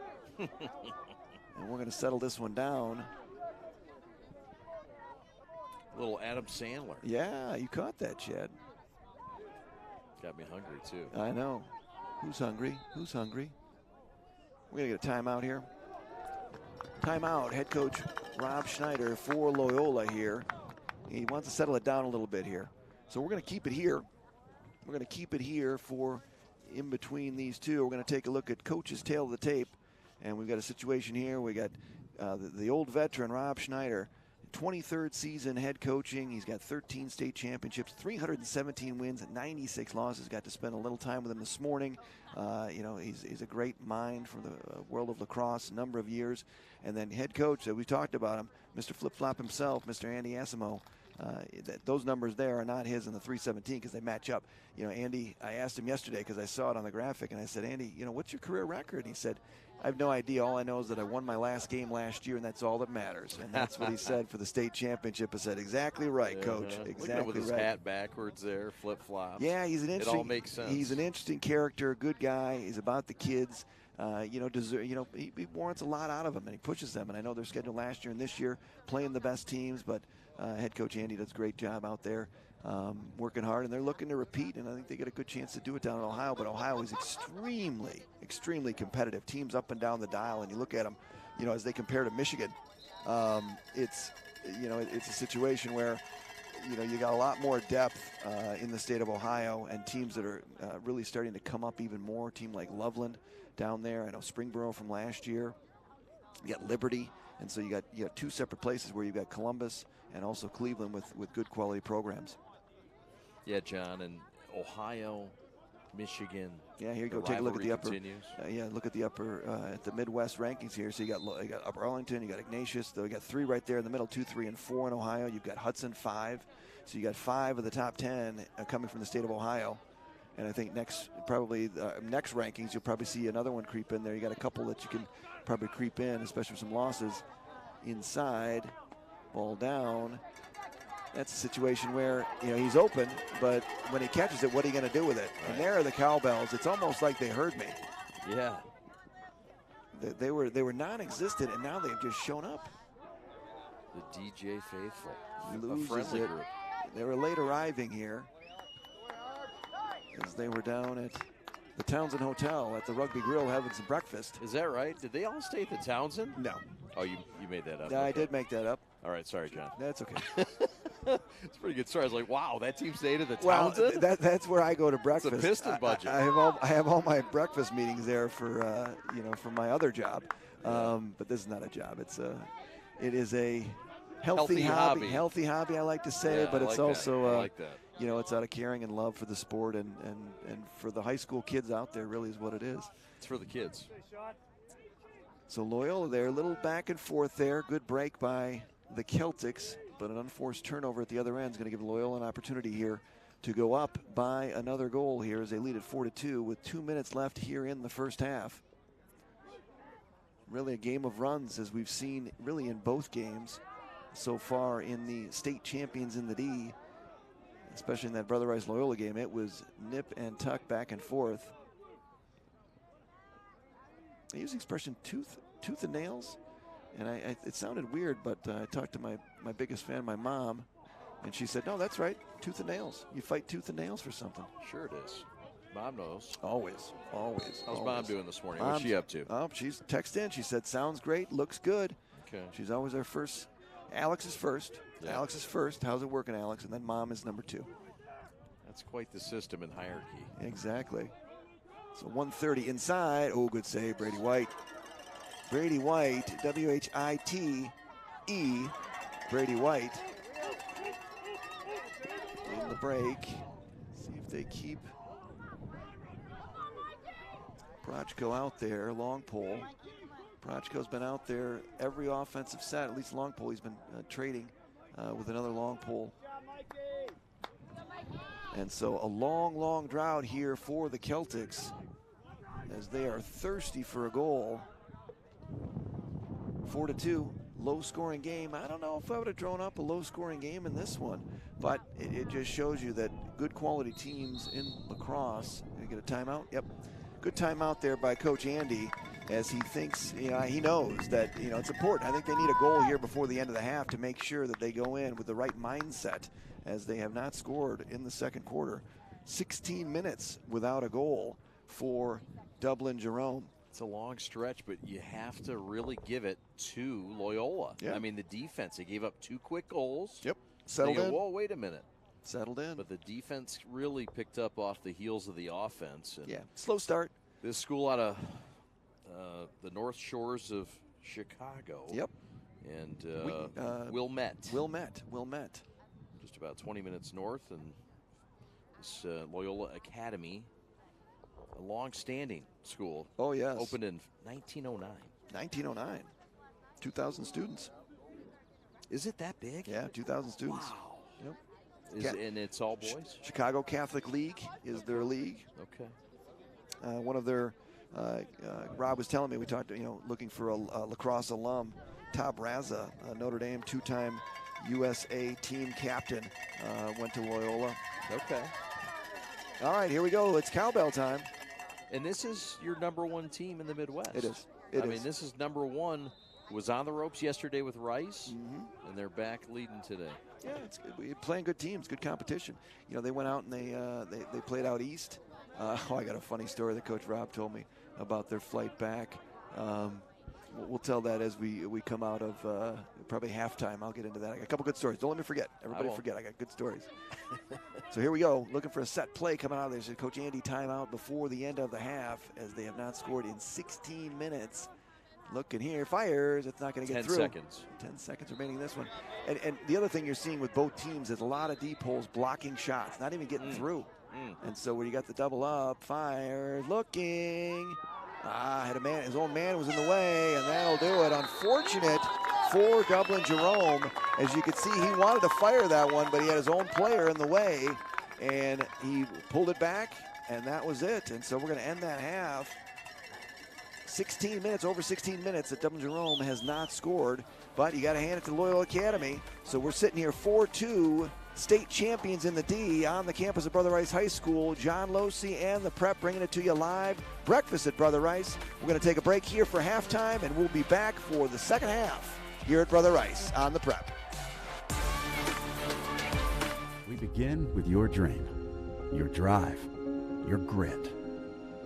S1: And we're going to settle this one down.
S2: A little Adam Sandler.
S1: Yeah, you caught that, Chad.
S2: Got me hungry, too.
S1: I know. Who's hungry? Who's hungry? We're going to get a timeout here. Timeout. Head coach Rob Schneider for Loyola here. He wants to settle it down a little bit here. So we're going to keep it here. We're going to keep it here for in between these two. We're going to take a look at coach's tail of the tape. And we've got a situation here. We got the old veteran, Rob Schneider, 23rd season head coaching. He's got 13 state championships, 317 wins, 96 losses. Got to spend a little time with him this morning. You know, he's a great mind from the world of lacrosse, a number of years. And then head coach, we talked about him, Mr. Flip Flop himself, Mr. Andy Asimo. Those numbers there are not his in the 317 because they match up. You know, Andy, I asked him yesterday because I saw it on the graphic, and I said, Andy, you know, what's your career record? And he said, I have no idea. All I know is that I won my last game last year, and that's all that matters. And that's what he said for the state championship. I said, exactly right, Coach. Exactly
S2: with his
S1: right.
S2: hat backwards there, flip-flops.
S1: Yeah, he's an interesting.
S2: It all makes sense.
S1: He's an interesting character, good guy. He's about the kids. You know, he warrants a lot out of them, and he pushes them. And I know they're scheduled last year and this year, playing the best teams. But head coach Andy does a great job out there, working hard, and they're looking to repeat. And I think they get a good chance to do it down in Ohio. But Ohio is extremely, extremely competitive. Teams up and down the dial, and you look at them, you know, as they compare to Michigan. It's a situation where, you know, you got a lot more depth in the state of Ohio, and teams that are really starting to come up even more. A team like Loveland down there. I know Springboro from last year. You got Liberty, and so you got two separate places where you've got Columbus and also Cleveland with good quality programs.
S2: Yeah, John, and Ohio, Michigan.
S1: Yeah, here you go. Take a look at the upper.
S2: Continues.
S1: Look at the upper at the Midwest rankings here. So you got Upper Arlington, you got Ignatius. Though you got three right there in the middle, 2, 3, and 4 in Ohio. You've got Hudson 5. So you got 5 of the top 10 coming from the state of Ohio. And I think next rankings, you'll probably see another one creep in there. You got a couple that you can probably creep in, especially with some losses inside. Ball down. That's a situation where, you know, he's open, but when he catches it, what are you going to do with it? Right. And there are the cowbells. It's almost like they heard me.
S2: Yeah.
S1: They were non-existent, and now they've just shown up.
S2: The DJ Faithful.
S1: Loses
S2: a friendly
S1: it.
S2: group.
S1: They were late arriving here as they were down at the Townsend Hotel at the Rugby Grill having some breakfast.
S2: Is that right? Did they all stay at the Townsend?
S1: No.
S2: Oh, you made that up.
S1: No,
S2: Okay.
S1: I did make that up.
S2: All right, sorry, John.
S1: That's okay.
S2: It's a pretty good story. I was like, wow, that team stayed at the
S1: Well,
S2: Townsend?
S1: that's where I go to breakfast.
S2: Piston budget.
S1: I have all my breakfast meetings there for for my other job. But this is not a job. It is a healthy hobby. Healthy hobby, I like to say,
S2: Yeah,
S1: but
S2: I
S1: it's
S2: like
S1: also
S2: that. I like that.
S1: it's out of caring and love for the sport and for the high school kids out there. Really is what it is.
S2: It's for the kids.
S1: So Loyola there, a little back and forth there. Good break by the Celtics, but an unforced turnover at the other end is going to give Loyola an opportunity here to go up by another goal here as they lead at 4-2 with 2 minutes left here in the first half. Really a game of runs, as we've seen really in both games so far in the state champions in the D, especially in that Brother Rice Loyola game. It was nip and tuck back and forth. I use the expression tooth and nails, and it sounded weird, but I talked to my biggest fan, my mom, and she said, no, that's right, tooth and nails. You fight tooth and nails for something.
S2: Sure it is. Mom knows.
S1: Always.
S2: How's Mom doing this morning? What's she up to?
S1: Oh, she's texted in. She said, sounds great, looks good.
S2: Okay.
S1: She's always our first. Alex is first.
S2: Yeah.
S1: Alex is first. How's it working, Alex? And then Mom is number 2.
S2: That's quite the system and hierarchy.
S1: Exactly. So 130 inside. Oh, good save, Brady White. Brady White, W-H-I-T-E, Brady White. In the break. See if they keep Prochko out there, long pole. Prochko's been out there every offensive set, at least long pole. He's been trading with another long pole. And so a long drought here for the Celtics as they are thirsty for a goal. 4-2, low-scoring game. I don't know if I would have drawn up a low-scoring game in this one, but it just shows you that good quality teams in lacrosse. Gonna get a timeout? Yep. Good timeout there by Coach Andy as he thinks, he knows that, it's important. I think they need a goal here before the end of the half to make sure that they go in with the right mindset as they have not scored in the second quarter. 16 minutes without a goal for Dublin Jerome.
S2: It's a long stretch, but you have to really give it to Loyola.
S1: Yeah.
S2: I mean, the defense, they gave up 2 quick goals.
S1: Yep. Settled in.
S2: Whoa, wait a minute.
S1: Settled in.
S2: But the defense really picked up off the heels of the offense. And
S1: yeah, slow start.
S2: This school out of the North Shores of Chicago.
S1: Yep.
S2: And Wilmette.
S1: Wilmette.
S2: Just about 20 minutes north. And this Loyola Academy, a long-standing school.
S1: Oh, yes.
S2: Opened in 1909.
S1: 1909. 2,000 students.
S2: Is it that big?
S1: Yeah, 2,000 students.
S2: Wow.
S1: Yep.
S2: And it's all boys?
S1: Chicago Catholic League is their league.
S2: Okay.
S1: One of their, Rob was telling me, we talked, looking for a lacrosse alum, Tab Raza, Notre Dame, 2-time USA team captain, went to Loyola.
S2: Okay.
S1: All right, here we go. It's cowbell time.
S2: And this is your number 1 team in the Midwest.
S1: It is.
S2: I mean, this is number 1. Was on the ropes yesterday with Rice, and they're back leading today.
S1: Yeah, it's good. We're playing good teams, good competition. They went out and they played out east. I got a funny story that Coach Rob told me about their flight back. We'll tell that as we come out of probably halftime. I'll get into that. I got a couple good stories. Don't let me forget. Everybody forget. I got good stories. So here we go. Looking for a set play coming out of there. So Coach Andy timeout before the end of the half as they have not scored in 16 minutes. Looking here, fires. It's not going to get through.
S2: 10 seconds.
S1: 10 seconds remaining in this one. And the other thing you're seeing with both teams is a lot of deep holes blocking shots, not even getting through. And so when you got the double up, fires, looking. Had a man, his own man was in the way, and that'll do it. Unfortunate for Dublin Jerome. As you could see, he wanted to fire that one, but he had his own player in the way, and he pulled it back, and that was it. And so we're going to end that half. 16 minutes, over 16 minutes that Dublin Jerome has not scored, but you got to hand it to Loyola Academy. So we're sitting here 4-2, state champions in the D on the campus of Brother Rice High School. John Losey and the Prep bringing it to you live. Breakfast at Brother Rice. We're going to take a break here for halftime, and we'll be back for the second half here at Brother Rice on the Prep.
S3: We begin with your dream, your drive, your grit,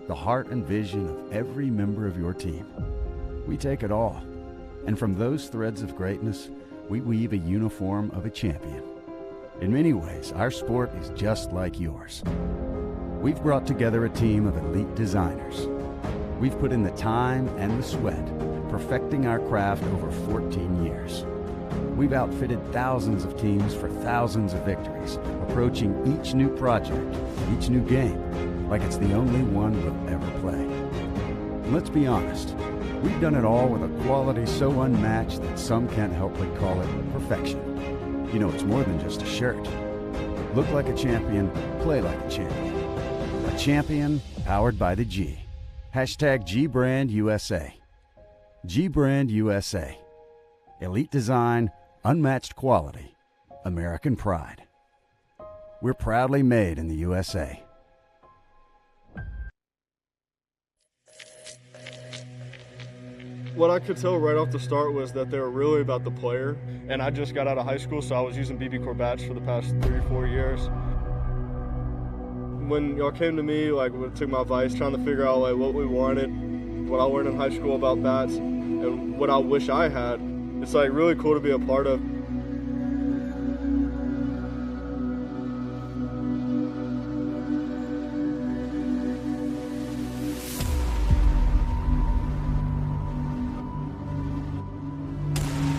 S3: the heart and vision of every member of your team. We take it all, and from those threads of greatness, we weave a uniform of a champion. In many ways, our sport is just like yours. We've brought together a team of elite designers. We've put in the time and the sweat, perfecting our craft over 14 years. We've outfitted thousands of teams for thousands of victories, approaching each new project, each new game, like it's the only one we'll ever play. And let's be honest, we've done it all with a quality so unmatched that some can't help but call it perfection. You know, it's more than just a shirt. Look like a champion, play like a champion. A champion powered by the G. Hashtag GBrandUSA. GBrandUSA. Elite design, unmatched quality, American pride. We're proudly made in the USA.
S4: What I could tell right off the start was that they were really about the player. And I just got out of high school, so I was using BB Corps bats for the past 3 or 4 years. When y'all came to me, took my advice, trying to figure out what we wanted, what I learned in high school about bats, and what I wish I had, it's really cool to be a part of.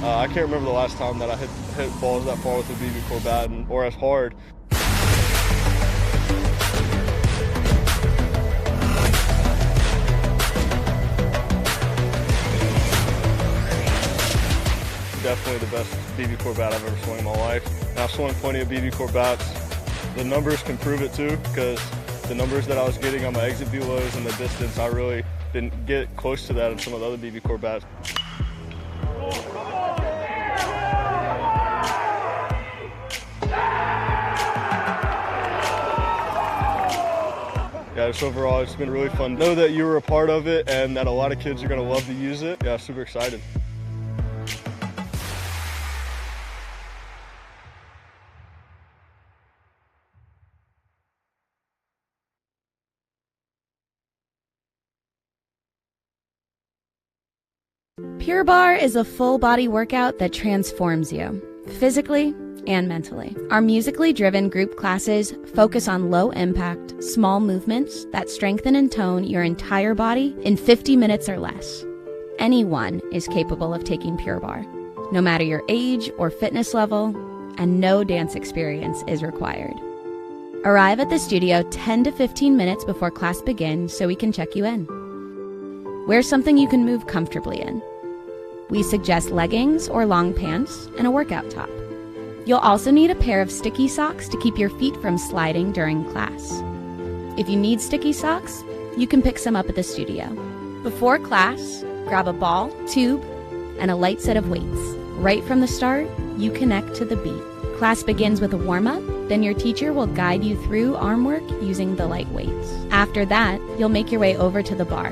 S4: I can't remember the last time that I hit balls that far with a BB Corps bat or as hard. Definitely the best BB Corps bat I've ever swung in my life. And I've swung plenty of BB Corps bats. The numbers can prove it too, because the numbers that I was getting on my exit velos and the distance, I really didn't get close to that in some of the other BB Corps bats. Yeah, just overall, it's been really fun. Know that you were a part of it and that a lot of kids are going to love to use it. Yeah, super excited.
S6: Pure Barre is a full-body workout that transforms you, physically and mentally. Our musically driven group classes focus on low-impact, small movements that strengthen and tone your entire body in 50 minutes or less. Anyone is capable of taking Pure Barre, no matter your age or fitness level, and no dance experience is required. Arrive at the studio 10 to 15 minutes before class begins so we can check you in. Wear something you can move comfortably in. We suggest leggings or long pants and a workout top. You'll also need a pair of sticky socks to keep your feet from sliding during class. If you need sticky socks, you can pick some up at the studio. Before class, grab a ball, tube, and a light set of weights. Right from the start, you connect to the beat. Class begins with a warm-up, then your teacher will guide you through arm work using the light weights. After that, you'll make your way over to the bar,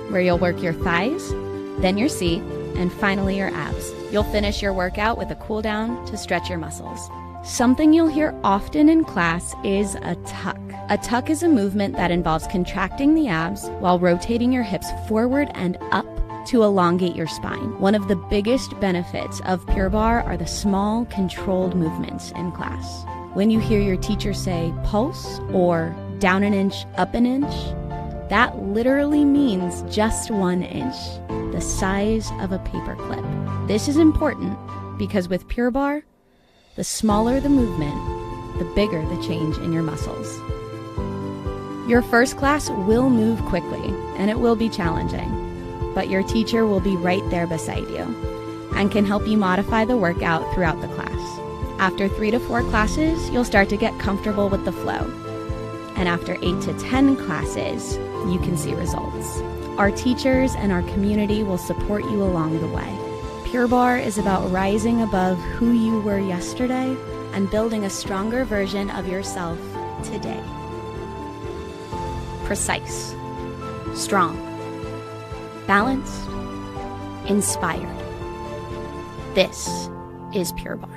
S6: where you'll work your thighs, then your seat, and finally your abs. You'll finish your workout with a cool down to stretch your muscles. Something you'll hear often in class is a tuck. A tuck is a movement that involves contracting the abs while rotating your hips forward and up to elongate your spine. One of the biggest benefits of Pure Barre are the small, controlled movements in class. When you hear your teacher say pulse or down an inch, up an inch, that literally means just 1 inch, the size of a paperclip. This is important because with Pure Barre, the smaller the movement, the bigger the change in your muscles. Your first class will move quickly and it will be challenging, but your teacher will be right there beside you and can help you modify the workout throughout the class. After 3 to 4 classes, you'll start to get comfortable with the flow. And after 8 to 10 classes, you can see results. Our teachers and our community will support you along the way. Pure Barre is about rising above who you were yesterday and building a stronger version of yourself today. Precise, strong, balanced, inspired. This is Pure Bar.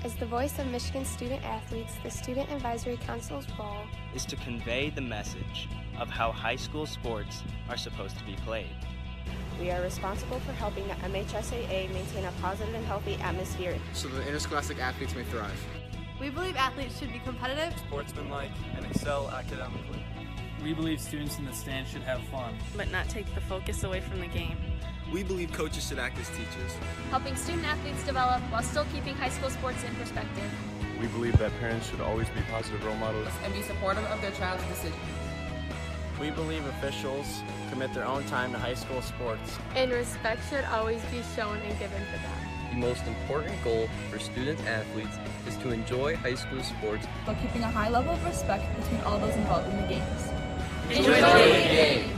S7: As the voice of Michigan student athletes, the Student Advisory Council's role
S8: is to convey the message of how high school sports are supposed to be played.
S7: We are responsible for helping the MHSAA maintain a positive and healthy atmosphere
S9: so that interscholastic athletes may thrive.
S10: We believe athletes should be competitive,
S11: sportsmanlike, and excel academically.
S12: We believe students in the stands should have fun,
S10: but not take the focus away from the game.
S11: We believe coaches should act as teachers,
S13: helping student athletes develop while still keeping high school sports in perspective.
S14: We believe that parents should always be positive role models
S15: and be supportive of their child's decision.
S8: We believe officials commit their own time to high school sports,
S10: and respect should always be shown and given to them.
S16: The most important goal for student athletes is to enjoy high school sports,
S17: but keeping a high level of respect between all those involved in the games.
S18: Enjoy the game!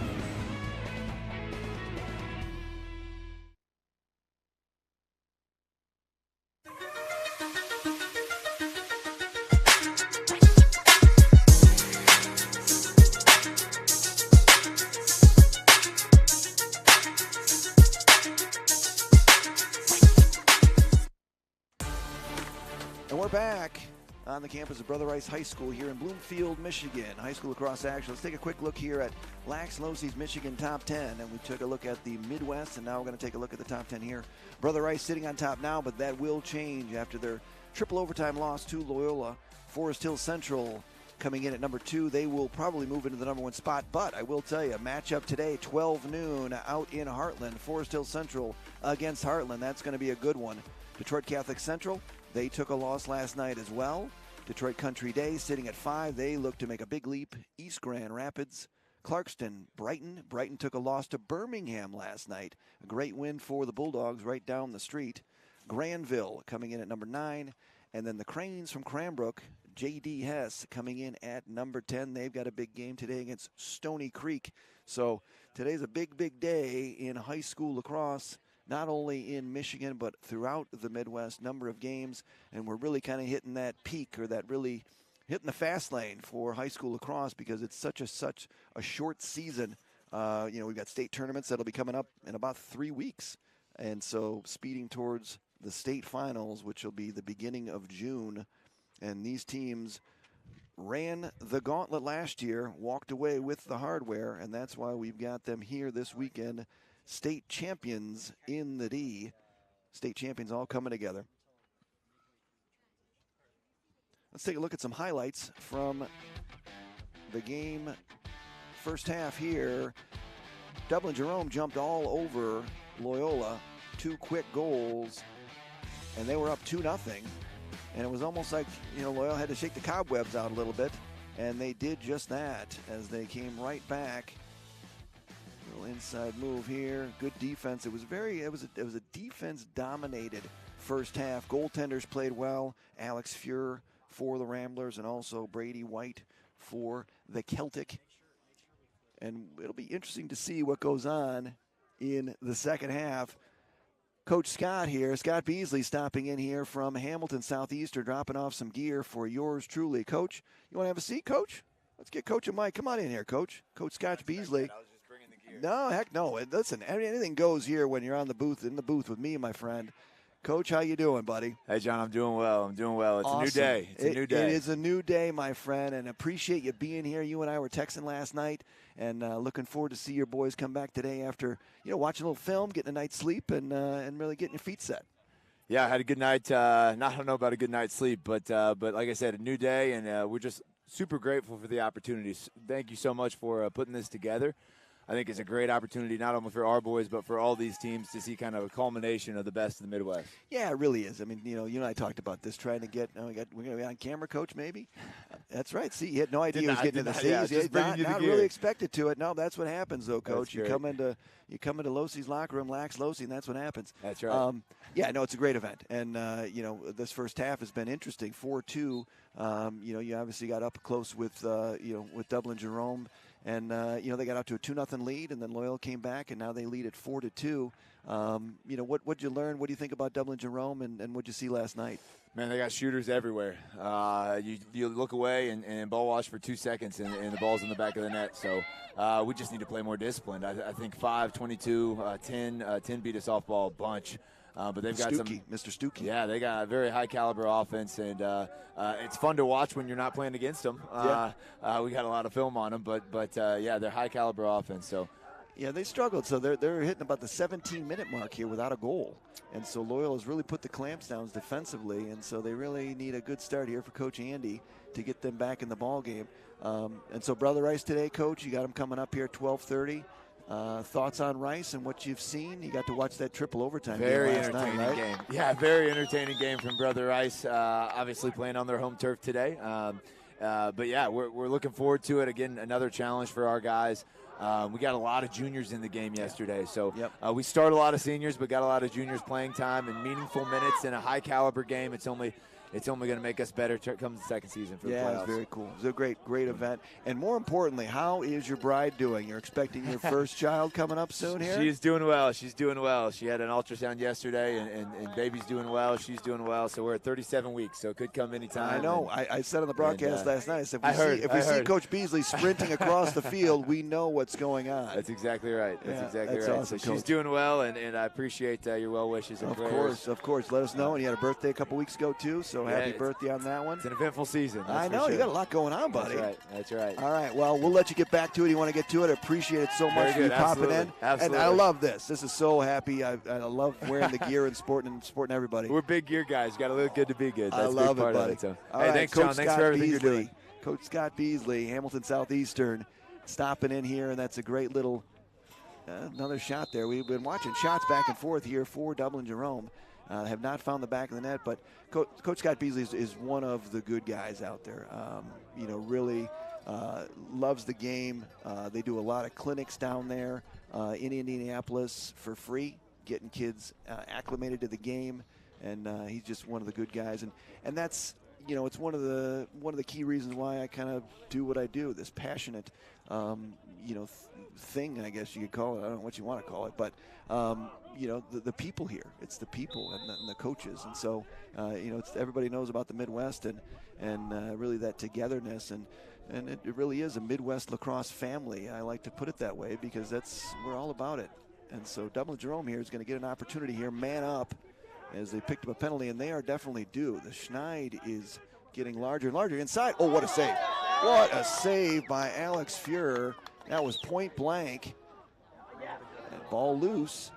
S1: And we're back on the campus of Brother Rice High School here in Bloomfield, Michigan. High school lacrosse action. Let's take a quick look here at Lax Losey's Michigan top 10. And we took a look at the Midwest, and now we're going to take a look at the top 10 here. Brother Rice sitting on top now, but that will change after their triple overtime loss to Loyola. Forest Hill Central coming in at number 2. They will probably move into the number 1 spot. But I will tell you, matchup today, 12 noon out in Heartland. Forest Hill Central against Heartland. That's going to be a good one. Detroit Catholic Central, they took a loss last night as well. Detroit Country Day sitting at 5. They look to make a big leap. East Grand Rapids, Clarkston, Brighton. Brighton took a loss to Birmingham last night. A great win for the Bulldogs right down the street. Granville coming in at number 9. And then the Cranes from Cranbrook, J.D. Hess coming in at number 10. They've got a big game today against Stony Creek. So today's a big, big day in high school lacrosse. Not only in Michigan, but throughout the Midwest, number of games, and we're really kind of hitting that peak, or that really hitting the fast lane for high school lacrosse, because it's such a short season. We've got state tournaments that'll be coming up in about 3 weeks, and so speeding towards the state finals, which will be the beginning of June, and these teams ran the gauntlet last year, walked away with the hardware, and that's why we've got them here this weekend. State champions in the D. State champions all coming together. Let's take a look at some highlights from the game first half here. Dublin Jerome jumped all over Loyola. 2 quick goals, and they were up 2-0. And it was almost like, Loyola had to shake the cobwebs out a little bit, and they did just that as they came right back. Inside move here, good defense. It was a defense-dominated first half. Goaltenders played well. Alex Fuhr for the Ramblers, and also Brady White for the Celtic. And it'll be interesting to see what goes on in the second half. Coach Scott here, Scott Beasley, stopping in here from Hamilton Southeastern, dropping off some gear for yours truly. Coach, you want to have a seat, Coach? Let's get Coach a mic. Come on in here, Coach. Coach Scott Beasley. No, heck no. Listen, anything goes here when you're in the booth with me, my friend. Coach, how you doing, buddy?
S19: Hey, John, I'm doing well. It's awesome. A new day. It's a new day.
S1: It is a new day, my friend, and appreciate you being here. You and I were texting last night, and looking forward to see your boys come back today after, watching a little film, getting a night's sleep, and really getting your feet set.
S19: Yeah, I had a good night. I don't know about a good night's sleep, but like I said, a new day, and we're just super grateful for the opportunities. Thank you so much for putting this together. I think it's a great opportunity, not only for our boys, but for all these teams to see kind of a culmination of the best of the Midwest.
S1: Yeah, it really is. I mean, you and I talked about this, trying to get, we're going to be on camera, Coach, maybe? That's right. See, you had no idea he was getting to the seas.
S19: Yeah,
S1: not really expected to it. No, that's what happens, though, Coach. You come into Losey's locker room, Lax Losey, and that's what happens.
S19: That's right.
S1: It's a great event. And, this first half has been interesting, 4-2. You obviously got up close with Dublin Jerome. And, they got out to a 2-0 lead, and then Loyola came back, and now they lead at 4-2. What'd you learn? What do you think about Dublin Jerome, and what'd you see last night?
S19: Man, they got shooters everywhere. You look away and ball watch for 2 seconds, and the ball's in the back of the net. So we just need to play more disciplined. I think 5, 22, 10 beat a softball bunch. But they've got
S1: Mr. Stuckey.
S19: Yeah, they got a very high caliber offense, and it's fun to watch when you're not playing against them. We got a lot of film on them, but they're high caliber offense. So.
S1: Yeah, they struggled. So they're hitting about the 17-minute mark here without a goal. And so Loyola's really put the clamps down defensively, and so they really need a good start here for Coach Andy to get them back in the ball game. And so Brother Rice today, Coach, you got him coming up here at 12:30. Thoughts on Rice and what you've seen? You got to watch that triple overtime
S19: very
S1: game last
S19: entertaining
S1: night, right?
S19: game. Yeah, very entertaining game from Brother Rice. Obviously playing on their home turf today. But yeah, we're looking forward to it. Again, another challenge for our guys. We got a lot of juniors in the game yesterday. So we start a lot of seniors, but got a lot of juniors playing time and meaningful minutes in a high caliber game. It's only going to make us better come the second season for the playoffs.
S1: Yeah, it's very cool. It's a great event. And more importantly, how is your bride doing? You're expecting your first child coming up soon here?
S19: She's doing well. She's doing well. She had an ultrasound yesterday, and baby's doing well. She's doing well. So we're at 37 weeks, so it could come anytime.
S1: I know. I said on the broadcast last night, I said, if we see Coach Beasley sprinting across the field, we know what's going on.
S19: That's exactly right. That's right.
S1: Awesome,
S19: so she's doing well, and I appreciate your well wishes and prayers.
S1: Of course. Let us know. And you had a birthday a couple weeks ago, too, so happy birthday on that one.
S19: It's an eventful season.
S1: I know. You got a lot going on, buddy.
S19: That's right.
S1: All right. Well, we'll let you get back to it. You want to get to it. I appreciate it so much for you popping in.
S19: Absolutely.
S1: And I love this. This is so happy. I love wearing the gear and supporting everybody.
S19: We're big gear guys. Got to look good to be good. That's
S1: I love it, buddy.
S19: All right, thanks, John. Thanks for everything you're doing.
S1: Coach Scott Beasley, Hamilton Southeastern, stopping in here, and that's a great little another shot there. We've been watching shots back and forth here for Dublin Jerome. Have not found the back of the net, but Coach Scott Beasley is one of the good guys out there. Really loves the game. They do a lot of clinics down there in Indianapolis for free, getting kids acclimated to the game, and he's just one of the good guys. And that's it's one of the key reasons why I kind of do what I do. This passionate thing, I guess you could call it. I don't know what you want to call it, but the people here. It's the people and the coaches, and so it's everybody knows about the Midwest and really that togetherness, and it really is a Midwest lacrosse family. I like to put it that way because we're all about it. And so Dublin Jerome here is going to get an opportunity here, man up, as they picked up a penalty, and they are definitely due. The Schneid is getting larger and larger inside. Oh, what a save. What a save by Alex Fuhrer. That was point blank. And ball loose.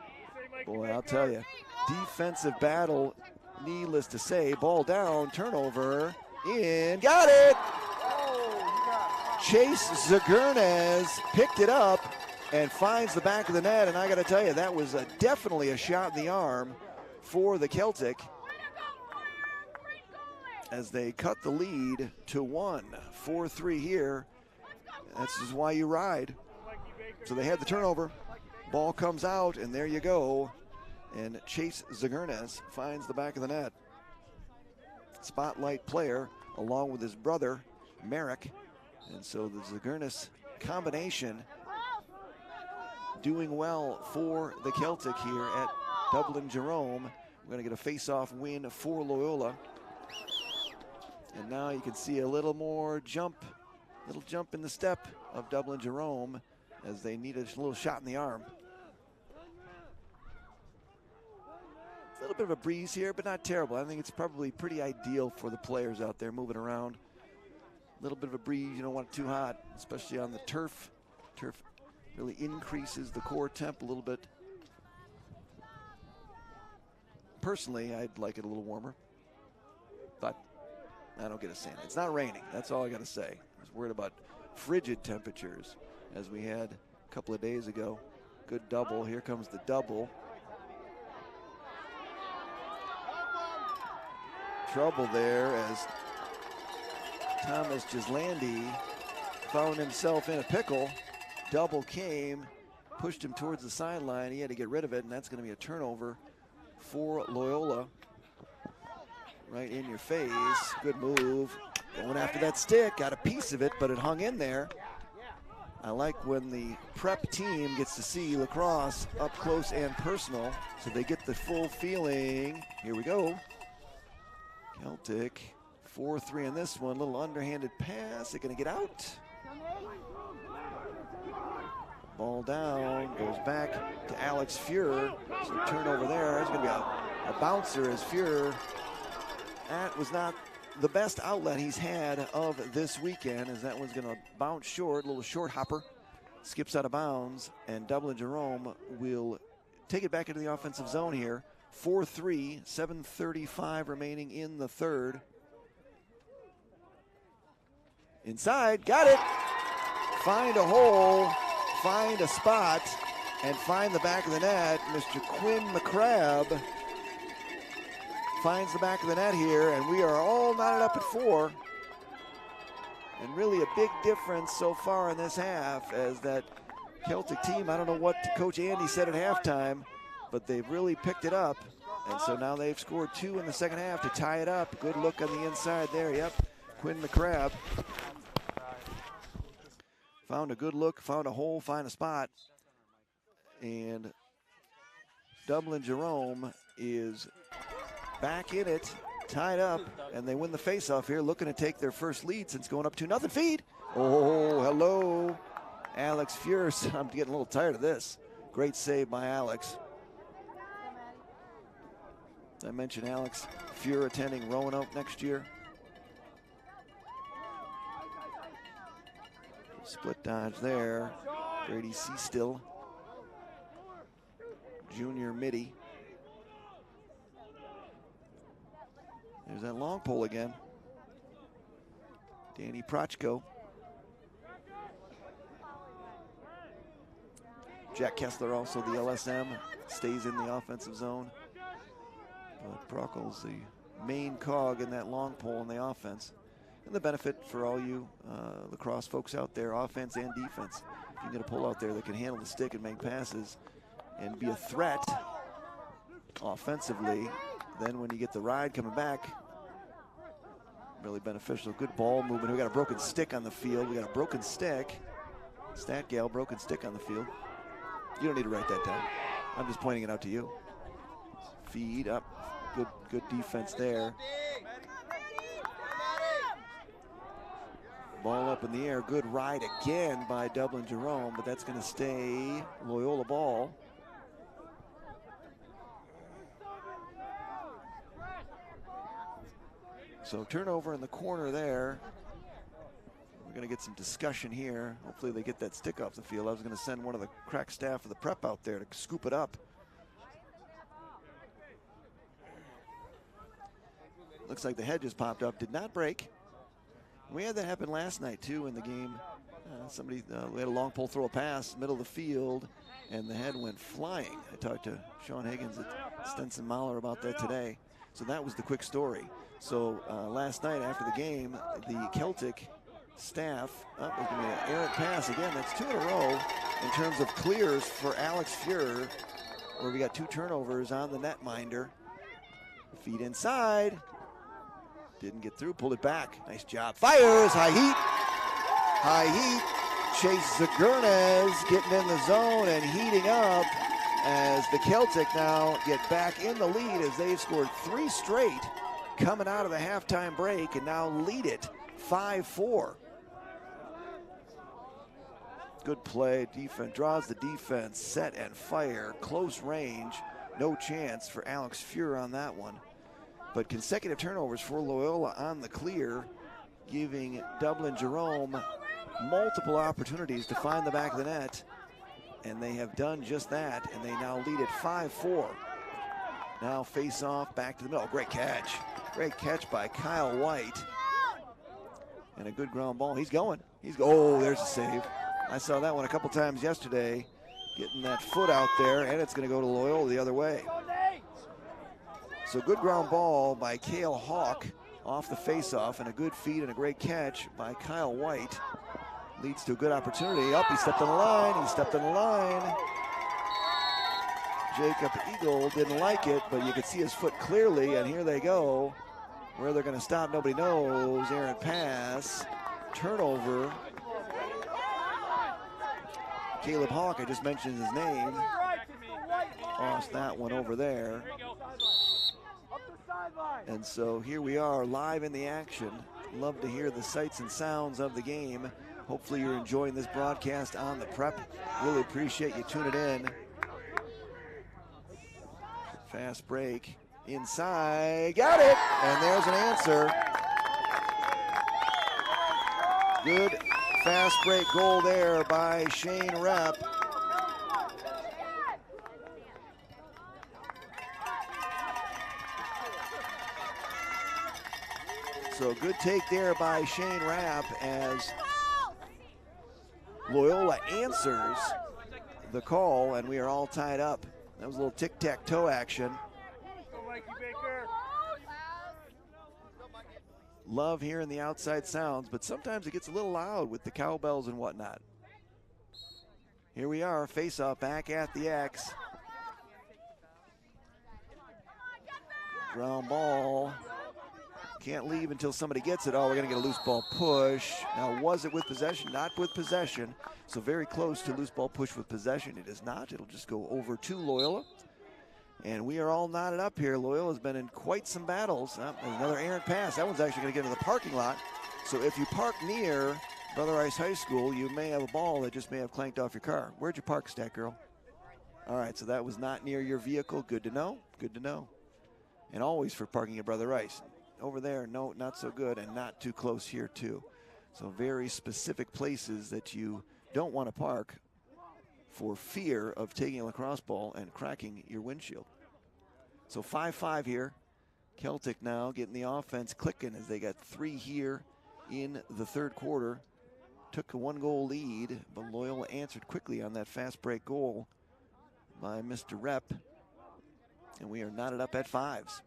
S1: Boy, I'll tell you, defensive battle, needless to say. Ball down, turnover, in, got it! Chase Zagurnes picked it up and finds the back of the net, and I got to tell you, that was definitely a shot in the arm for the Celtic as they cut the lead to 1. 4-3 here. That's just why you ride. So they had the turnover. Ball comes out, and there you go. And Chase Zagurnes finds the back of the net. Spotlight player along with his brother, Merrick. And so the Zagurnes combination doing well for the Celtic here at Dublin Jerome. We're going to get a face-off win for Loyola. And now you can see a little jump in the step of Dublin Jerome as they need a little shot in the arm. A little bit of a breeze here, but not terrible. I think it's probably pretty ideal for the players out there moving around. A little bit of a breeze, you don't want it too hot, especially on the turf. Turf really increases the core temp a little bit. Personally, I'd like it a little warmer, but I don't get a sand. It's not raining. That's all I got to say. I was worried about frigid temperatures as we had a couple of days ago. Good double. Here comes the double. Trouble there as Thomas Gislandi found himself in a pickle. Double came, pushed him towards the sideline. He had to get rid of it, and that's going to be a turnover for Loyola. Right in your face. Good move. Going after that stick. Got a piece of it, but it hung in there. I like when the prep team gets to see lacrosse up close and personal, so they get the full feeling. Here we go. Celtic 4-3 in this one. Little underhanded pass. They're going to get out. Ball down, goes back to Alex Fuhr. So turnover there. There's going to be a bouncer as Fuhr. That was not the best outlet he's had of this weekend, as that one's going to bounce short. A little short hopper. Skips out of bounds, and Dublin Jerome will take it back into the offensive zone here. 4-3, 7:35 remaining in the third. Inside, got it. Find a hole, find a spot, and find the back of the net. Mr. Quinn McCrabb finds the back of the net here, and we are all knotted up at 4. And really a big difference so far in this half, as that Celtic team, I don't know what Coach Andy said at halftime, but they've really picked it up. And so now they've scored 2 in the second half to tie it up. Good look on the inside there. Yep, Quinn McCrabb. Found a good look, found a hole, find a spot. And Dublin Jerome is back in it, tied up, and they win the faceoff here, looking to take their first lead since going up 2-0 feed. Oh, hello. Alex Fuhr. I'm getting a little tired of this. Great save by Alex. I mentioned Alex Fuhr attending Roanoke next year. Split dodge there. Grady Seastill, junior midi. There's that long pole again. Danny Prochko. Jack Kessler, also the LSM, stays in the offensive zone. But Prockel's the main cog in that long pole in the offense. And the benefit for all you lacrosse folks out there, offense and defense. If you can get a pole out there that can handle the stick and make passes and be a threat offensively, then when you get the ride coming back, really beneficial. Good ball movement. We got a broken stick on the field. We got a broken stick. Stat gal, broken stick on the field. You don't need to write that down. I'm just pointing it out to you. Feed up. Good defense there. Ball up in the air. Good ride again by Dublin Jerome, but that's going to stay Loyola ball. So turnover in the corner there. We're going to get some discussion here. Hopefully they get that stick off the field. I was going to send one of the crack staff of the prep out there to scoop it up. Looks like the head just popped up. Did not break. We had that happen last night too in the game. We had a long pole throw a pass, middle of the field, and the head went flying. I talked to Sean Higgins at Stenson Mahler about that today. So that was the quick story. So last night after the game, the Celtic staff, was going to be an errant pass again. That's 2 in a row in terms of clears for Alex Fuhr, where we got 2 turnovers on the netminder. Feed inside. Didn't get through, pulled it back. Nice job. Fires, high heat. High heat. Chase Zagurnes getting in the zone and heating up as the Celtic now get back in the lead as they've scored 3 straight coming out of the halftime break and now lead it 5-4. Good play, defense, draws the defense, set and fire, close range, no chance for Alex Fuhr on that one. But consecutive turnovers for Loyola on the clear, giving Dublin Jerome multiple opportunities to find the back of the net, and they have done just that, and they now lead it 5-4. Now face off, back to the middle. Great catch. Great catch by Kyle White. And a good ground ball. He's going. Oh, there's a save. I saw that one a couple times yesterday, getting that foot out there, and it's going to go to Loyola the other way. So good ground ball by Cale Hawk off the face-off, and a good feed and a great catch by Kyle White. Leads to a good opportunity. Up, he stepped on the line, he stepped on the line. Jacob Eagle didn't like it, but you could see his foot clearly, and here they go. Where they're gonna stop, nobody knows. Errant pass, turnover. Caleb Hawk, I just mentioned his name. Lost that one over there. And so here we are live in the action. Love to hear the sights and sounds of the game. Hopefully you're enjoying this broadcast on the Prep. Really appreciate you tuning in. Fast break inside, got it, and there's an answer. Good fast break goal there by Shane Repp. So good take there by Shane Rapp as Loyola answers the call, and we are all tied up. That was a little tic-tac-toe action. Love hearing the outside sounds, but sometimes it gets a little loud with the cowbells and whatnot. Here we are, face-off back at the X. Ground ball. Can't leave until somebody gets it. Oh, we're going to get a loose ball push. Now, was it with possession? Not with possession. So very close to loose ball push with possession. It is not. It'll just go over to Loyola. And we are all knotted up here. Loyola's been in quite some battles. Another errant pass. That one's actually going to get into the parking lot. So if you park near Brother Rice High School, you may have a ball that just may have clanked off your car. Where'd you park, Stat Girl? All right, so that was not near your vehicle. Good to know. Good to know. And always for parking at Brother Rice. Over there, no, not so good, and not too close here, too. So very specific places that you don't want to park for fear of taking a lacrosse ball and cracking your windshield. So 5-5 here. Celtic now getting the offense clicking as they got 3 here in the third quarter. Took a 1-goal lead, but Loyola answered quickly on that fast break goal by Mr. Repp. And we are knotted up at 5s.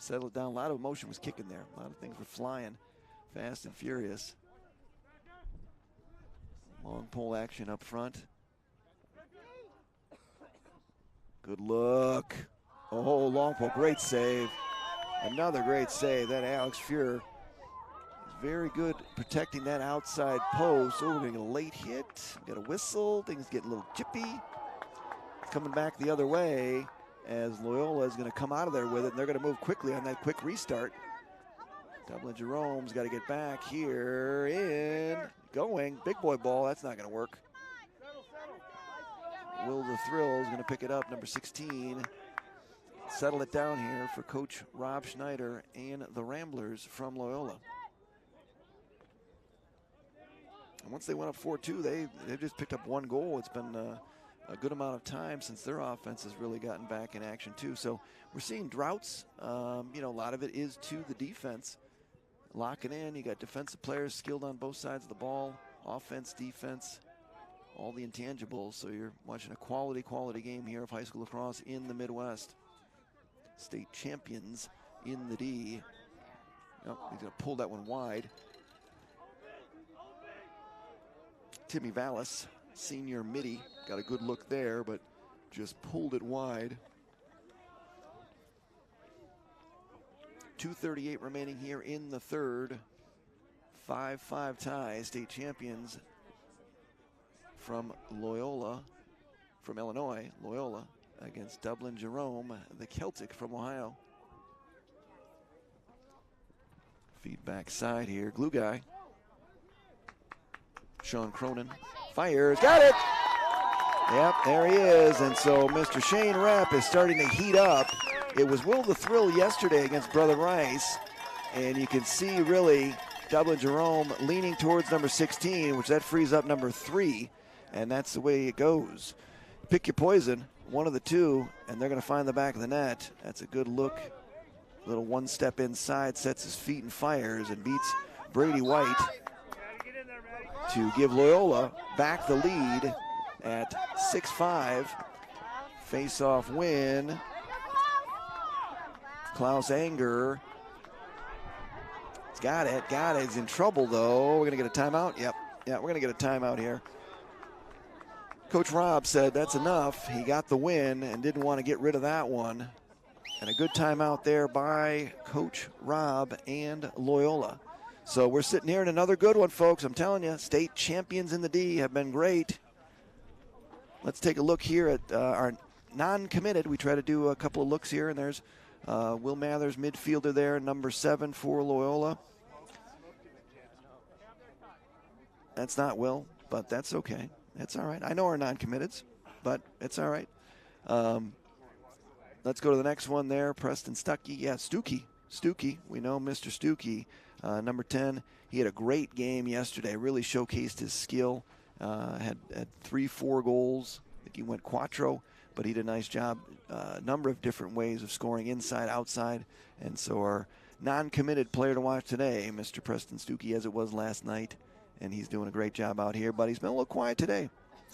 S1: Settled down. A lot of emotion was kicking there. A lot of things were flying fast and furious. Long pole action up front. Good look. Oh, long pole. Great save. Another great save. That Alex Fuhrer is very good protecting that outside post. Oh, we're going to get a late hit. Got a whistle. Things get a little chippy. Coming back the other way, as Loyola is going to come out of there with it, and they're going to move quickly on that quick restart. Dublin Jerome's got to get back here, in, going, big boy ball, that's not going to work. Will the Thrill is going to pick it up, number 16. Settle it down here for Coach Rob Schneider and the Ramblers from Loyola. And once they went up 4-2, they've just picked up 1 goal. It's been a good amount of time since their offense has really gotten back in action too. So we're seeing droughts. You know, a lot of it is to the defense. Locking in, you got defensive players skilled on both sides of the ball, offense, defense, all the intangibles. So you're watching a quality game here of high school lacrosse in the Midwest. State champions in the D. Oh, he's gonna pull that one wide. Timmy Vallis, senior midi, got a good look there, but just pulled it wide. 2:38 remaining here in the third. 5-5 tie. State champions from Loyola, from Illinois, Loyola against Dublin Jerome, the Celtic from Ohio. Feedback side here, glue guy. Sean Cronin fires, got it! Yep, there he is, and so Mr. Shane Rapp is starting to heat up. It was Will the Thrill yesterday against Brother Rice, and you can see really Dublin Jerome leaning towards number 16, which that frees up number 3, and that's the way it goes. Pick your poison, one of the two, and they're going to find the back of the net. That's a good look. Little one step inside, sets his feet and fires, and beats Brady White to give Loyola back the lead at 6-5. Face-off win. Klaus Anger. He's got it. He's in trouble, though. We're going to get a timeout. Yep, we're going to get a timeout here. Coach Rob said that's enough. He got the win and didn't want to get rid of that one. And a good timeout there by Coach Rob and Loyola. So we're sitting here in another good one, folks. I'm telling you, state champions in the D have been great. Let's take a look here at our non-committed. We try to do a couple of looks here, and there's Will Mathers, midfielder there, number 7 for Loyola. That's not Will, but that's okay. That's all right. I know our non-committeds, but it's all right. Let's go to the next one there. Preston Stuckey. Yeah, Stuckey. We know Mr. Stuckey. Number 10. He had a great game yesterday. Really showcased his skill. Had 3-4 goals. I think he went quattro, but he did a nice job. A number of different ways of scoring inside, outside. And so our non-committed player to watch today, Mr. Preston Stuckey, as it was last night. And he's doing a great job out here, but he's been a little quiet today.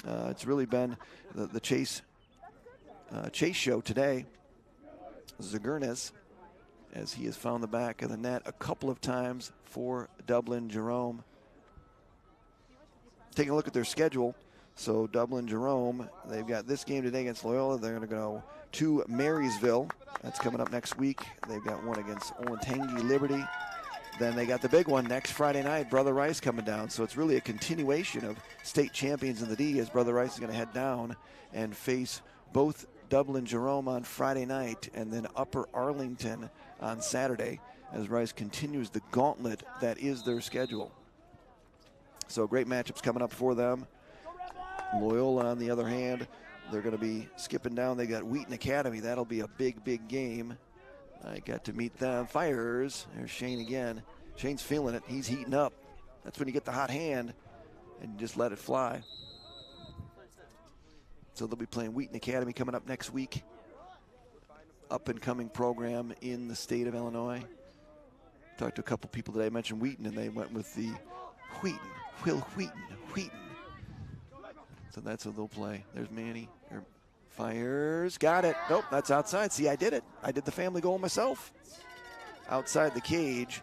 S1: It's really been the chase show today. Zagurnes, as he has found the back of the net a couple of times for Dublin Jerome. Taking a look at their schedule. So Dublin Jerome, they've got this game today against Loyola. They're going to go to Marysville. That's coming up next week. They've got one against Olentangy Liberty. Then they got the big one next Friday night, Brother Rice coming down. So it's really a continuation of state champions in the D, as Brother Rice is going to head down and face both Dublin Jerome on Friday night and then Upper Arlington on Saturday, as Rice continues the gauntlet that is their schedule. So great matchups coming up for them. Loyola, on the other hand, they're going to be skipping down. They got Wheaton Academy. That'll be a big, big game. I got to meet them. Fires. There's Shane again. Shane's feeling it. He's heating up. That's when you get the hot hand and you just let it fly. So they'll be playing Wheaton Academy coming up next week. Up-and-coming program in the state of Illinois. Talked to a couple people today. I mentioned Wheaton, and they went with the Wheaton. Will Wheaton. So that's what they'll play. There's Manny. Fires. Got it. Nope, that's outside. See, I did it. I did the family goal myself. Outside the cage.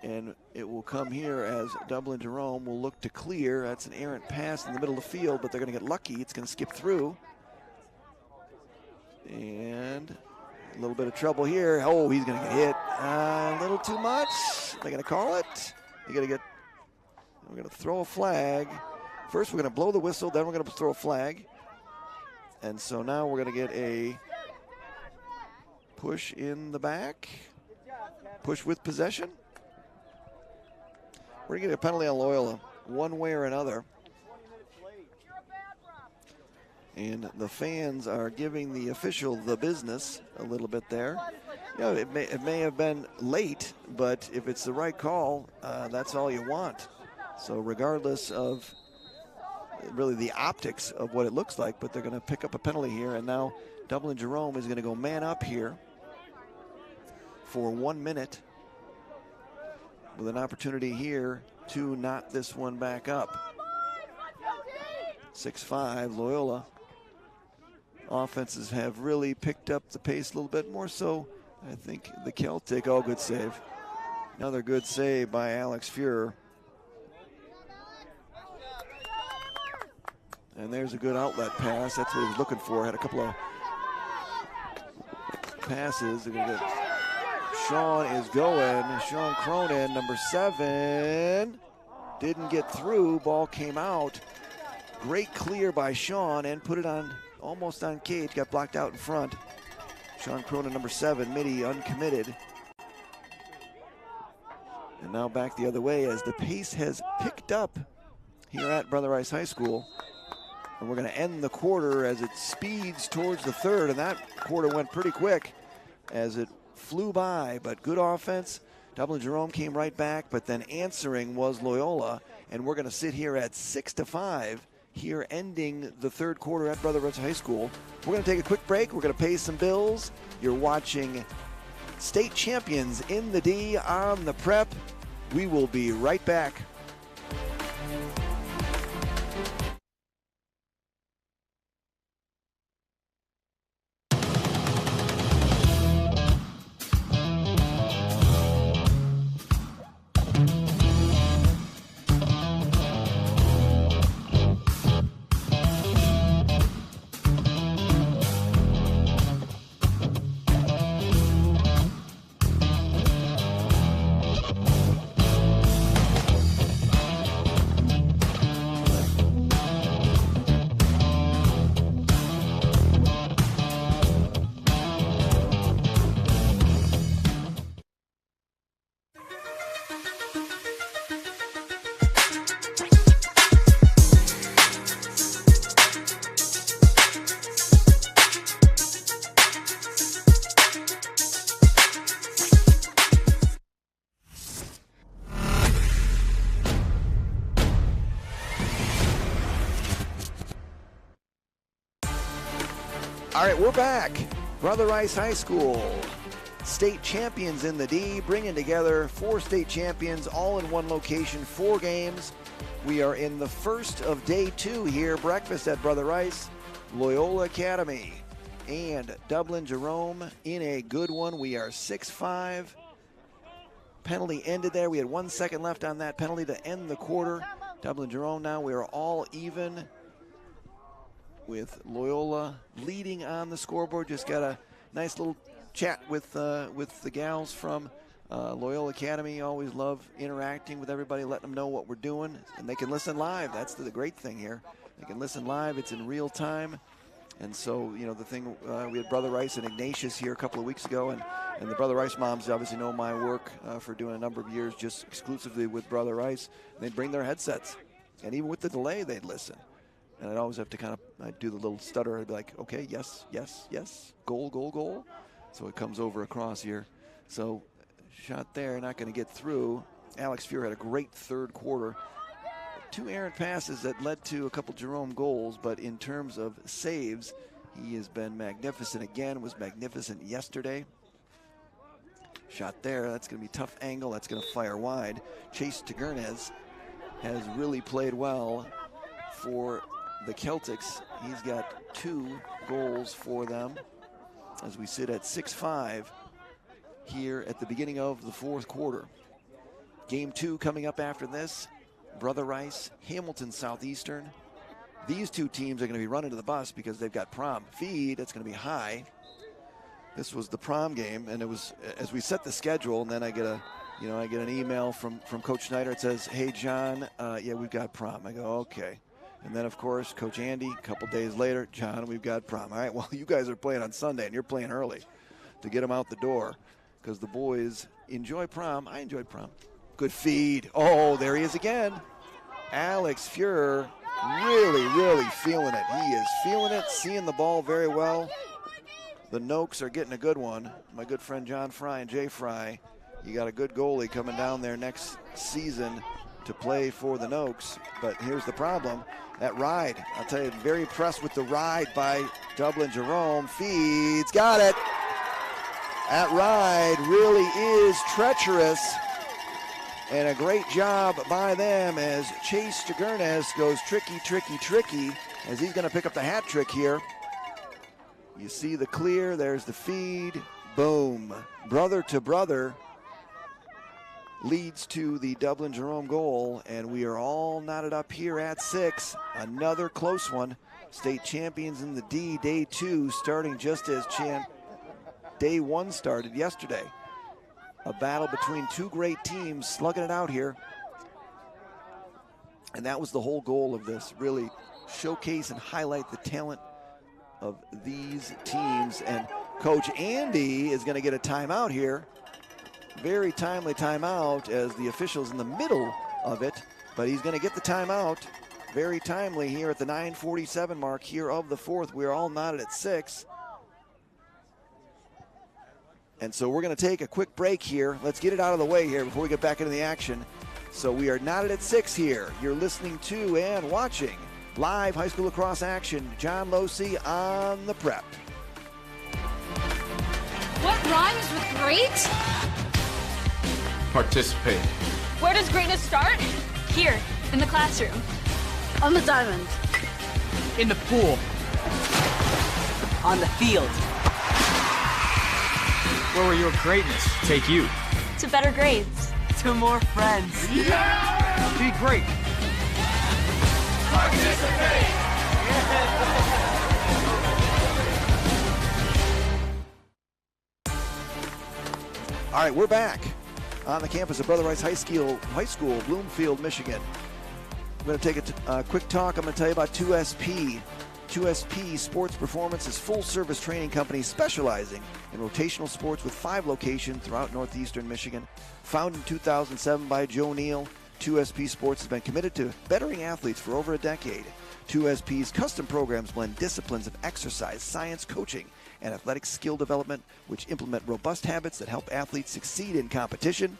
S1: And it will come here as Dublin Jerome will look to clear. That's an errant pass in the middle of the field, but they're going to get lucky. It's going to skip through. And a little bit of trouble here. Oh, he's going to get hit. A little too much. They're going to call it. We're going to throw a flag. First, we're going to blow the whistle. Then we're going to throw a flag. And so now we're going to get a push in the back. Push with possession. We're going to get a penalty on Loyola, one way or another. And the fans are giving the official the business a little bit there. You know, it may have been late, but if it's the right call, that's all you want. So regardless of really the optics of what it looks like, but they're going to pick up a penalty here, and now Dublin Jerome is going to go man up here for 1 minute with an opportunity here to knot this one back up. 6-5 Loyola. Offenses have really picked up the pace a little bit more so. I think the Celtic, oh, good save. Another good save by Alex Fuhrer. And there's a good outlet pass. That's what he was looking for. Had a couple of passes. They're going to get. Sean is going. Sean Cronin, number 7. Didn't get through. Ball came out. Great clear by Sean and put it on almost on cage. Got blocked out in front. Sean Cronin, number 7, midi uncommitted. And now back the other way as the pace has picked up here at Brother Rice High School. And we're going to end the quarter as it speeds towards the third. And that quarter went pretty quick as it flew by. But good offense. Dublin Jerome came right back, but then answering was Loyola. And we're going to sit here at 6-5 here ending the third quarter at Brother Rice High School. We're going to take a quick break. We're going to pay some bills. You're watching state champions in the D on the Prep. We will be right back. All right, we're back. Brother Rice High School, state champions in the D, bringing together 4 state champions all in one location, 4 games. We are in the first of day 2 here, breakfast at Brother Rice, Loyola Academy, and Dublin Jerome in a good one. We are 6-5. Penalty ended there. We had 1 second left on that penalty to end the quarter. Dublin Jerome now, we are all even with Loyola leading on the scoreboard. Just got a nice little chat with the gals from Loyola Academy. Always love interacting with everybody, letting them know what we're doing, and they can listen live. That's the great thing here. They can listen live. It's in real time. And so, you know, the thing, we had Brother Rice and Ignatius here a couple of weeks ago, and the Brother Rice moms obviously know my work for doing a number of years just exclusively with Brother Rice. They'd bring their headsets, and even with the delay, they'd listen. And I'd always have to kind of, I'd do the little stutter. I'd be like, okay, yes, yes, yes, goal, goal, goal. So it comes over across here. So shot there, not going to get through. Alex Fuhr had a great third quarter. 2 errant passes that led to a couple Jerome goals, but in terms of saves, he has been magnificent again, was magnificent yesterday. Shot there, that's going to be a tough angle, that's going to fire wide. Chase Tagernez has really played well for the Celtics. He's got 2 goals for them as we sit at 6-5 here at the beginning of the 4th quarter. Game 2 coming up after this. Brother Rice, Hamilton Southeastern. These 2 teams are going to be running to the bus because they've got prom. Feed, that's going to be high. This was the prom game, and it was as we set the schedule, and then I get an email from Coach Schneider. It says, hey, John, yeah, we've got prom. I go, okay. And then, of course, Coach Andy, a couple days later, John, we've got prom. All right, well, you guys are playing on Sunday, and you're playing early to get them out the door because the boys enjoy prom. I enjoyed prom. Good feed. Oh, there he is again. Alex Fuhr really, really feeling it. He is feeling it, seeing the ball very well. The Noakes are getting a good one. My good friend John Fry and Jay Fry. You got a good goalie coming down there next season to play for the Noakes. But here's the problem. That ride, I'll tell you, very impressed with the ride by Dublin Jerome. Feeds, got it. That ride really is treacherous. And a great job by them as Chase Tagernez goes tricky, tricky, tricky as he's going to pick up the hat trick here. You see the clear, there's the feed, boom. Brother to brother leads to the Dublin Jerome goal, and we are all knotted up here at 6. Another close one. State champions in the D, day 2, starting just as day 1 started yesterday. A battle between 2 great teams slugging it out here. And that was the whole goal of this, really showcase and highlight the talent of these teams. And Coach Andy is going to get a timeout here. Very timely timeout as the official's in the middle of it, but he's going to get the timeout. Very timely here at the 9:47 mark here of the 4th. We're all knotted at 6. And so we're going to take a quick break here. Let's get it out of the way here before we get back into the action. So we are knotted at 6 here. You're listening to and watching live high school lacrosse action. John Losey on the prep.
S13: What rhymes with great?
S20: Participate.
S13: Where does greatness start? Here, in the classroom.
S21: On the diamond.
S22: In the pool.
S21: On the field.
S22: Where will your greatness take you?
S13: To better grades.
S21: To more friends.
S22: Yeah! Be great.
S20: Participate.
S1: All right, we're back on the campus of Brother Rice High School, Bloomfield, Michigan. I'm going to take a quick talk. I'm going to tell you about 2SP. 2SP Sports Performance is full-service training company specializing in rotational sports with 5 locations throughout northeastern Michigan. Founded in 2007 by Joe Neal, 2SP Sports has been committed to bettering athletes for over a decade. 2SP's custom programs blend disciplines of exercise, science, coaching, and athletic skill development, which implement robust habits that help athletes succeed in competition.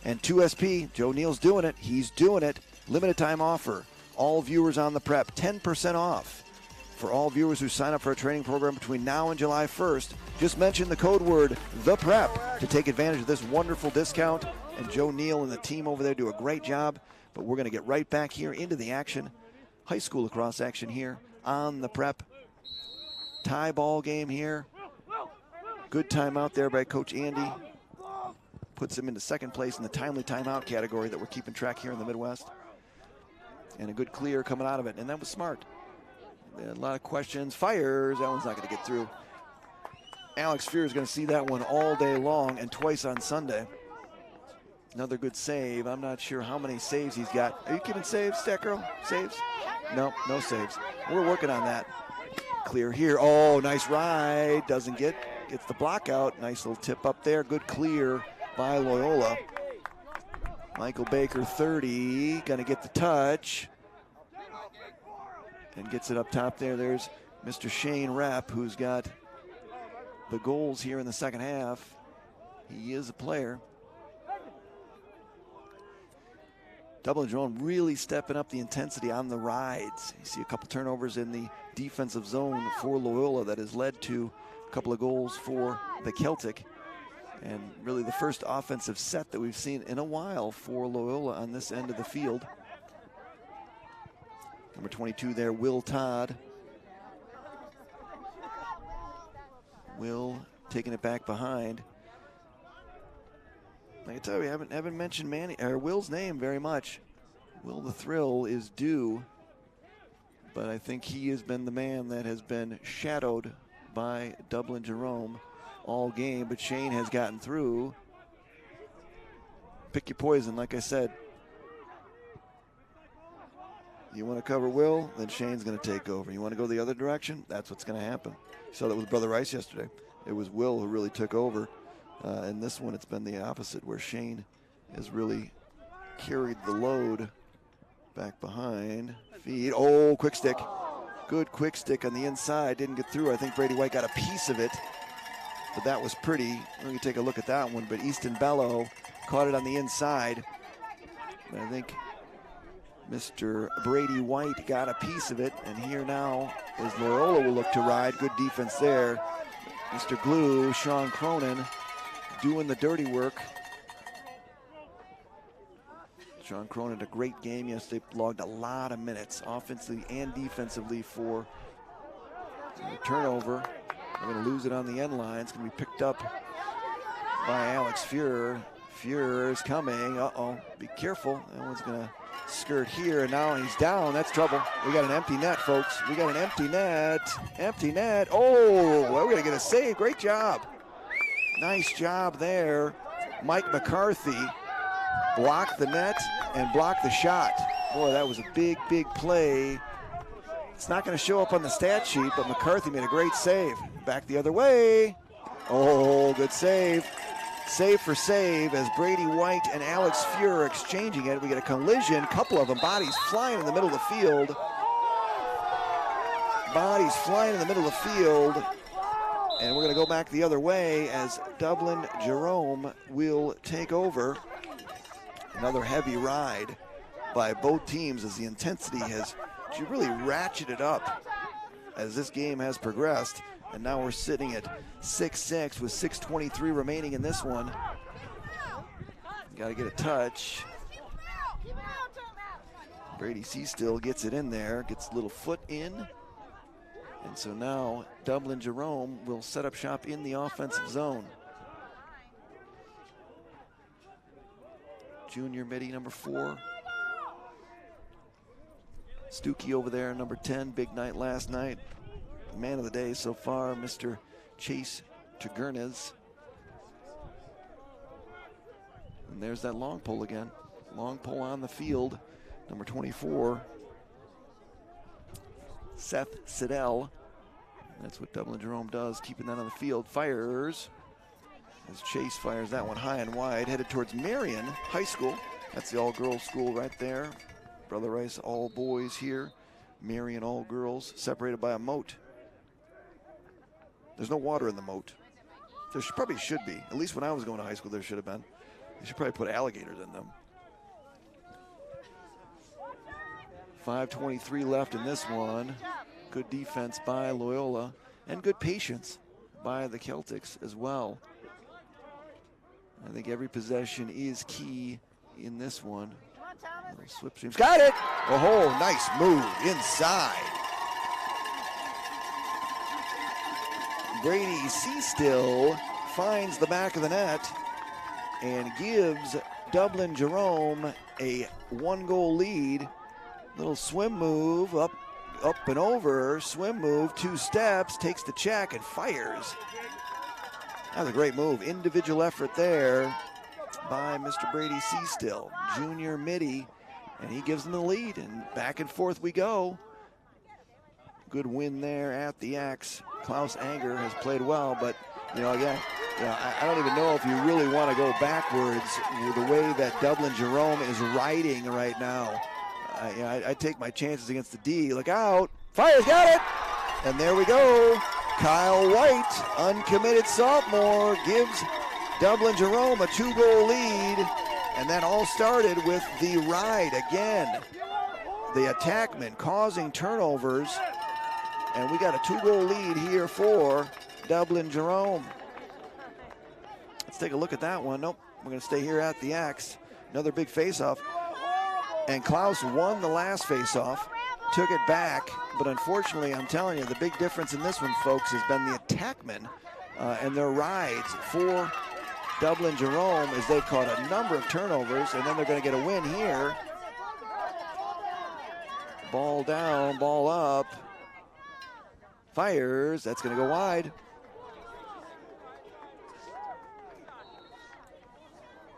S1: And 2SP, Joe Neal's doing it. He's doing it. Limited time offer. All viewers on the prep, 10% off. for all viewers who sign up for a training program between now and July 1st. Just mention the code word THEPREP to take advantage of this wonderful discount. And Joe Neal and the team over there do a great job. But we're going to get right back here into the action. High school lacrosse action here on the Prep. Tie ball game here. Good timeout there by Coach Andy. Puts him into second place in the timely timeout category that we're keeping track here in the Midwest. And a good clear coming out of it, and that was smart. A lot of questions. Fires, that one's not going to get through. Alex Fear is going to see that one all day long and twice on Sunday. Another good save. I'm not sure how many saves he's got. Are you keeping saves, Stat Girl? Saves? No, no saves. We're working on that. Clear here. Oh, nice ride. Doesn't gets the block out. Nice little tip up there. Good clear by Loyola. Michael Baker, 30, gonna get the touch. And gets it up top there. There's Mr. Shane Rapp, who's got the goals here in the second half. He is a player. Dublin Jerome really stepping up the intensity on the rides. You see a couple turnovers in the defensive zone for Loyola that has led to a couple of goals for the Celtic. And really the first offensive set that we've seen in a while for Loyola on this end of the field. Number 22 there, Will Todd. Will taking it back behind. I can tell you, we haven't mentioned Will's name very much. Will the Thrill is due, but I think he has been the man that has been shadowed by Dublin Jerome all game, but Shane has gotten through. Pick your poison, like I said. You want to cover Will, then Shane's going to take over. You want to go the other direction, that's what's going to happen. You saw that with Brother Rice yesterday. It was Will who really took over. In this one, it's been the opposite, where Shane has really carried the load back behind. Feed, oh, quick stick. Good quick stick on the inside, didn't get through. I think Brady White got a piece of it, but that was pretty. We're going to take a look at that one, but Easton Bello caught it on the inside. And I think Mr. Brady White got a piece of it, and here now is Loyola will look to ride. Good defense there. Mr. Glue, Sean Cronin, doing the dirty work. Sean Cronin had a great game yesterday, logged a lot of minutes offensively and defensively for the turnover. They're going to lose it on the end line. It's going to be picked up by Alex Fuhrer. Fuhrer is coming. Uh-oh, be careful. That one's going to skirt here, and now he's down. That's trouble. We got an empty net, folks. We got an empty net. Empty net. Oh, well, we're going to get a save. Great job. Nice job there. Mike McCarthy blocked the net and blocked the shot. Boy, that was a big, big play. It's not going to show up on the stat sheet, but McCarthy made a great save. Back the other way. Oh, good save. Save for save as Brady White and Alex Fuhrer exchanging it. We get a collision, couple of them, bodies flying in the middle of the field. Bodies flying in the middle of the field. And we're going to go back the other way as Dublin Jerome will take over. Another heavy ride by both teams as the intensity has really ratcheted up as this game has progressed. And now we're sitting at 6-6 with 6:23 remaining in this one. Got to get a touch. Brady Seastill gets it in there, gets a little foot in. And so now Dublin Jerome will set up shop in the offensive zone. Junior midi, number 4. Stuckey over there, number 10. Big night last night. Man of the day so far, Mr. Chase Tagurnes. And there's that long pole again. Long pole on the field, number 24. Seth Siddell. That's what Dublin Jerome does, keeping that on the field. Fires as Chase fires that one high and wide, headed towards Marion High School. That's the all-girls school right there. Brother Rice, all boys here. Marion, all girls, separated by a moat. There's no water in the moat. There probably should be. At least when I was going to high school, there should have been. They should probably put alligators in them. 5:23 left in this one. Good defense by Loyola and good patience by the Celtics as well. I think every possession is key in this one. Slipstreams, got it! Oh, nice move inside. Brady Seastill finds the back of the net and gives Dublin Jerome a 1-goal lead. Little swim move, up and over, swim move, 2 steps, takes the check and fires. That was a great move. Individual effort there by Mr. Brady Seastill, junior midi, and he gives them the lead, and back and forth we go. Good win there at the X. Klaus Anger has played well, but again, I don't even know if you really want to go backwards with the way that Dublin Jerome is riding right now. I take my chances against the D. Look out. Fires, got it. And there we go. Kyle White, uncommitted sophomore, gives Dublin Jerome a 2-goal lead. And that all started with the ride again. The attackman causing turnovers. And we got a 2-goal lead here for Dublin Jerome. Let's take a look at that one. Nope, we're going to stay here at the X. Another big face-off. And Klaus won the last face-off, took it back, but unfortunately, I'm telling you, the big difference in this one, folks, has been the attackmen and their rides for Dublin Jerome as they've caught a number of turnovers, and then they're going to get a win here. Ball down, ball up. Fires, that's going to go wide.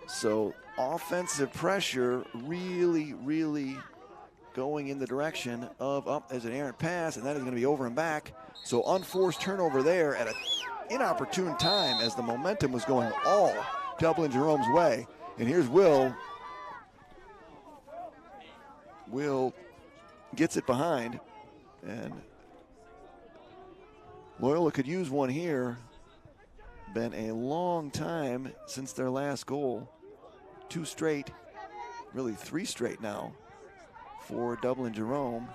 S1: So offensive pressure really, really going in the direction of up as an errant pass, and that is going to be over and back. So unforced turnover there at an inopportune time as the momentum was going all Dublin Jerome's way. And here's Will. Will gets it behind, and Loyola could use one here. Been a long time since their last goal. 2 straight, really 3 straight now for Dublin Jerome.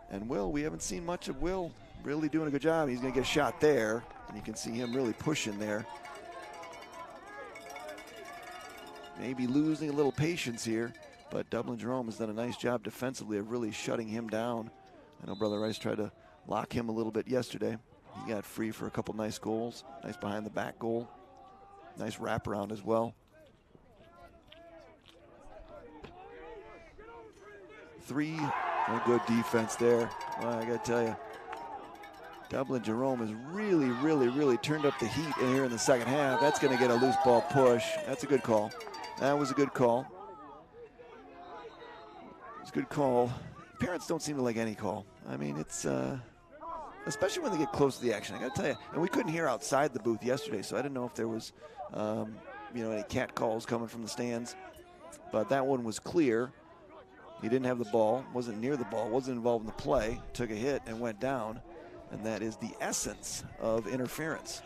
S1: And Will, we haven't seen much of Will really doing a good job. He's going to get a shot there, and you can see him really pushing there. Maybe losing a little patience here, but Dublin Jerome has done a nice job defensively of really shutting him down. I know Brother Rice tried to lock him a little bit yesterday. He got free for a couple nice goals. Nice behind the back goal. Nice wraparound as well. 3, good defense there. Well, I got to tell you, Dublin Jerome has really, really, really turned up the heat in here in the second half. That's going to get a loose ball push. That's a good call. That was a good call. It's a good call. Parents don't seem to like any call. I mean, it's especially when they get close to the action. I got to tell you, and we couldn't hear outside the booth yesterday, so I didn't know if there was, any cat calls coming from the stands. But that one was clear. He didn't have the ball, wasn't near the ball, wasn't involved in the play, took a hit and went down, and that is the essence of interference.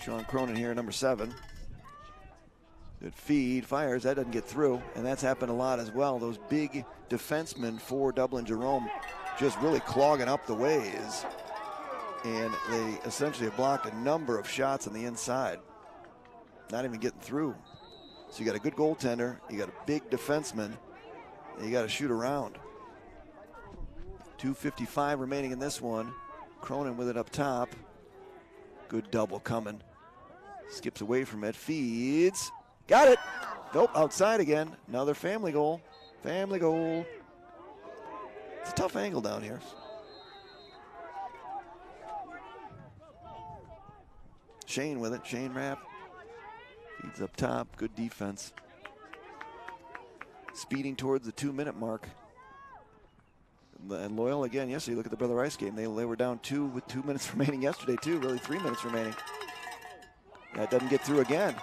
S1: Sean Cronin here, number 7. Good feed, fires, that doesn't get through, and that's happened a lot as well. Those big defensemen for Dublin Jerome just really clogging up the ways, and they essentially have blocked a number of shots on the inside, not even getting through. So you got a good goaltender, you got a big defenseman, and you got to shoot around. 2:55 remaining in this one. Cronin with it up top. Good double coming. Skips away from it, feeds. Got it. Nope, outside again. Another family goal. Family goal. It's a tough angle down here. Shane with it. Shane Rapp. Feeds up top. Good defense. Speeding towards the 2-minute mark. And Loyola again yesterday. Look at the Brother Rice game. They were down 2 with 2 minutes remaining yesterday too. Really 3 minutes remaining. That doesn't get through again.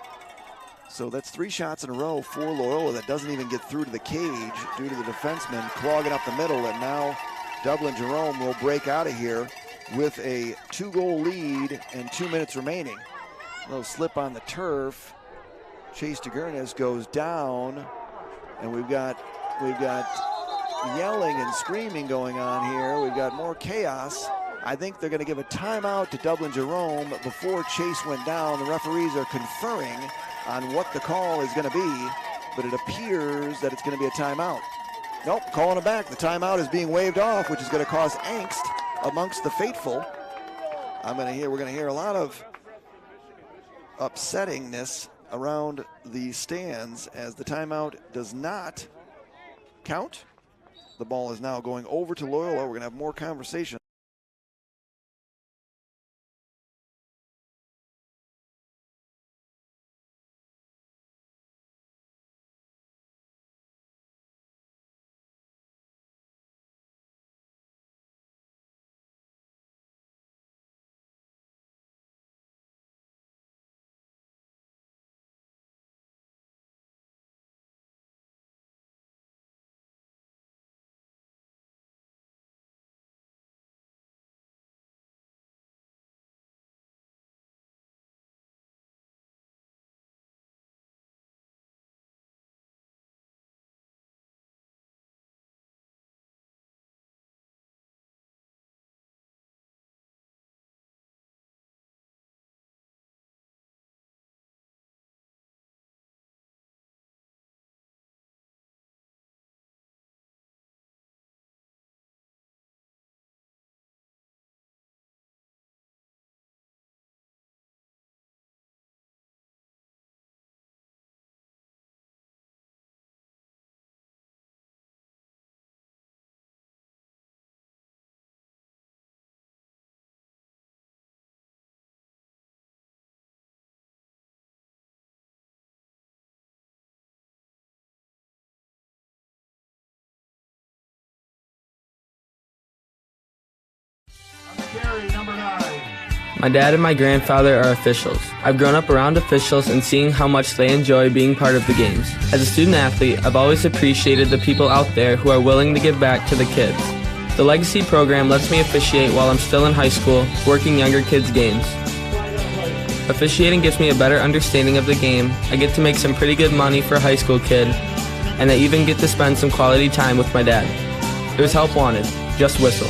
S1: So that's 3 shots in a row for Loyola that doesn't even get through to the cage due to the defenseman clogging up the middle. And now Dublin Jerome will break out of here with a 2-goal lead and 2 minutes remaining. A little slip on the turf. Chase DeGurnes goes down, and we've got We've got yelling and screaming going on here. We've got more chaos. I think they're going to give a timeout to Dublin Jerome before Chase went down. The referees are conferring on what the call is going to be, but it appears that it's going to be a timeout. Nope, calling it back. The timeout is being waved off, which is going to cause angst amongst the faithful. We're going to hear a lot of upsettingness around the stands as the timeout does not count. The ball is now going over to Loyola. We're going to have more conversation.
S5: My dad and my grandfather are officials. I've grown up around officials and seeing how much they enjoy being part of the games. As a student athlete, I've always appreciated the people out there who are willing to give back to the kids. The Legacy program lets me officiate while I'm still in high school, working younger kids' games. Officiating gives me a better understanding of the game. I get to make some pretty good money for a high school kid, and I even get to spend some quality time with my dad. There's help wanted. Just whistle.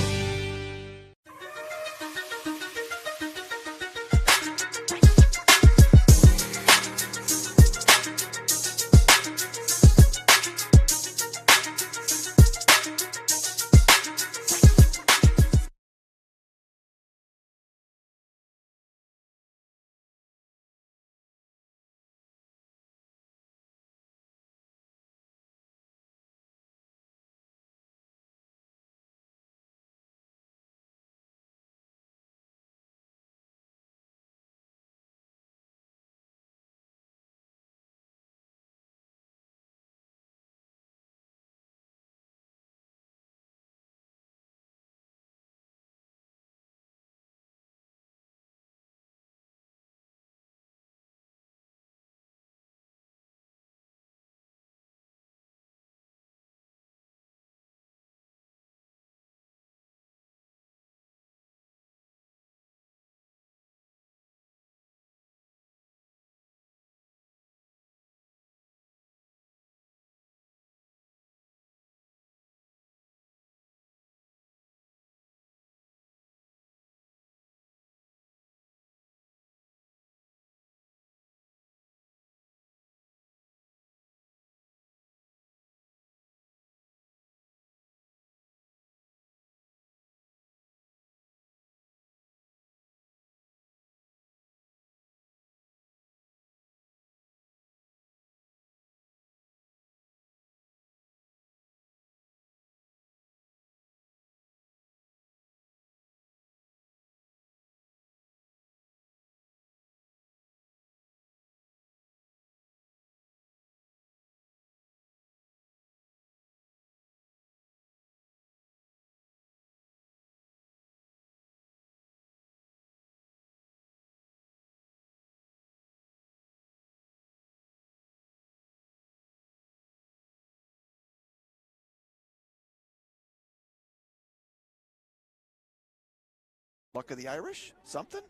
S1: Luck of the Irish? Something?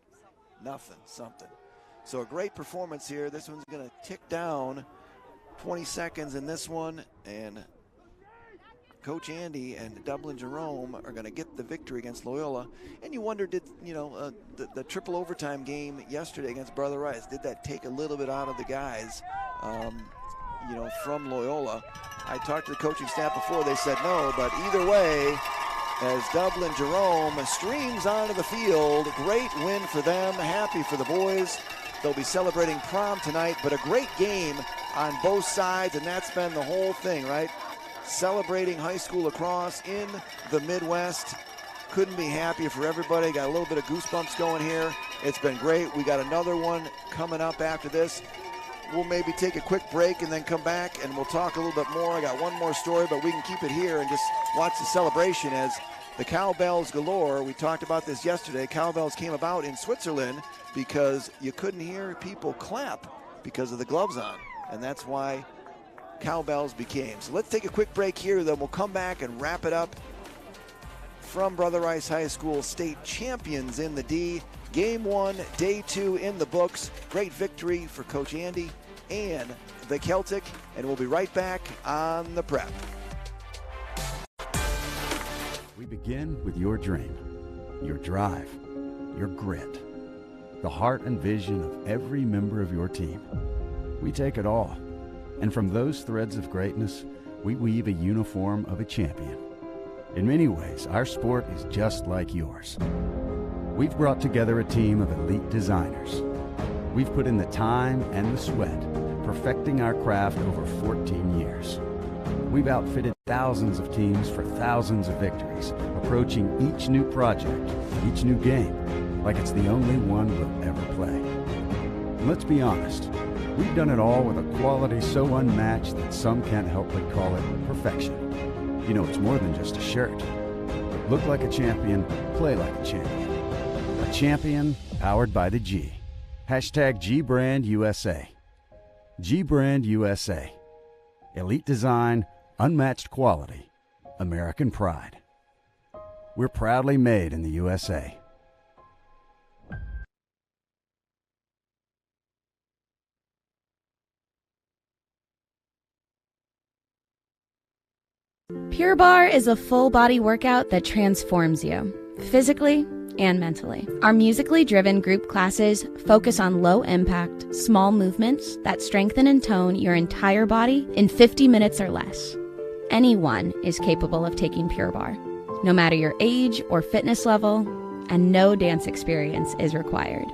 S1: Nothing. Something. So a great performance here. This one's going to tick down 20 seconds in this one, and Coach Andy and Dublin Jerome are going to get the victory against Loyola. And you wonder, did, the triple overtime game yesterday against Brother Rice, did that take a little bit out of the guys, from Loyola? I talked to the coaching staff before. They said no, but either way, as Dublin Jerome streams onto the field, great win for them, happy for the boys. They'll be celebrating prom tonight, but a great game on both sides, and that's been the whole thing, right? Celebrating high school lacrosse in the Midwest. Couldn't be happier for everybody. Got a little bit of goosebumps going here. It's been great. We got another one coming up after this. We'll maybe take a quick break and then come back and we'll talk a little bit more. I got one more story, but we can keep it here and just watch the celebration as the cowbells galore. We talked about this yesterday. Cowbells came about in Switzerland because you couldn't hear people clap because of the gloves on. And that's why cowbells became. So let's take a quick break here, then we'll come back and wrap it up from Brother Rice High School, state champions in the D. Game 1, day 2 in the books. Great victory for Coach Andy and the Celtic. And we'll be right back on the Prep.
S3: We begin with your dream, your drive, your grit, the heart and vision of every member of your team. We take it all, and from those threads of greatness, we weave a uniform of a champion. In many ways, our sport is just like yours. We've brought together a team of elite designers. We've put in the time and the sweat, perfecting our craft over 14 years. We've outfitted thousands of teams for thousands of victories, approaching each new project, each new game, like it's the only one we'll ever play. And let's be honest, we've done it all with a quality so unmatched that some can't help but call it perfection. You know, it's more than just a shirt. Look like a champion, play like a champion. A champion powered by the G. Hashtag GBrandUSA. GBrandUSA. Elite design, unmatched quality, American pride. We're proudly made in the USA.
S6: Pure Barre is a full-body workout that transforms you, physically and mentally. Our musically driven group classes focus on low-impact, small movements that strengthen and tone your entire body in 50 minutes or less. Anyone is capable of taking Pure Barre, no matter your age or fitness level, and no dance experience is required.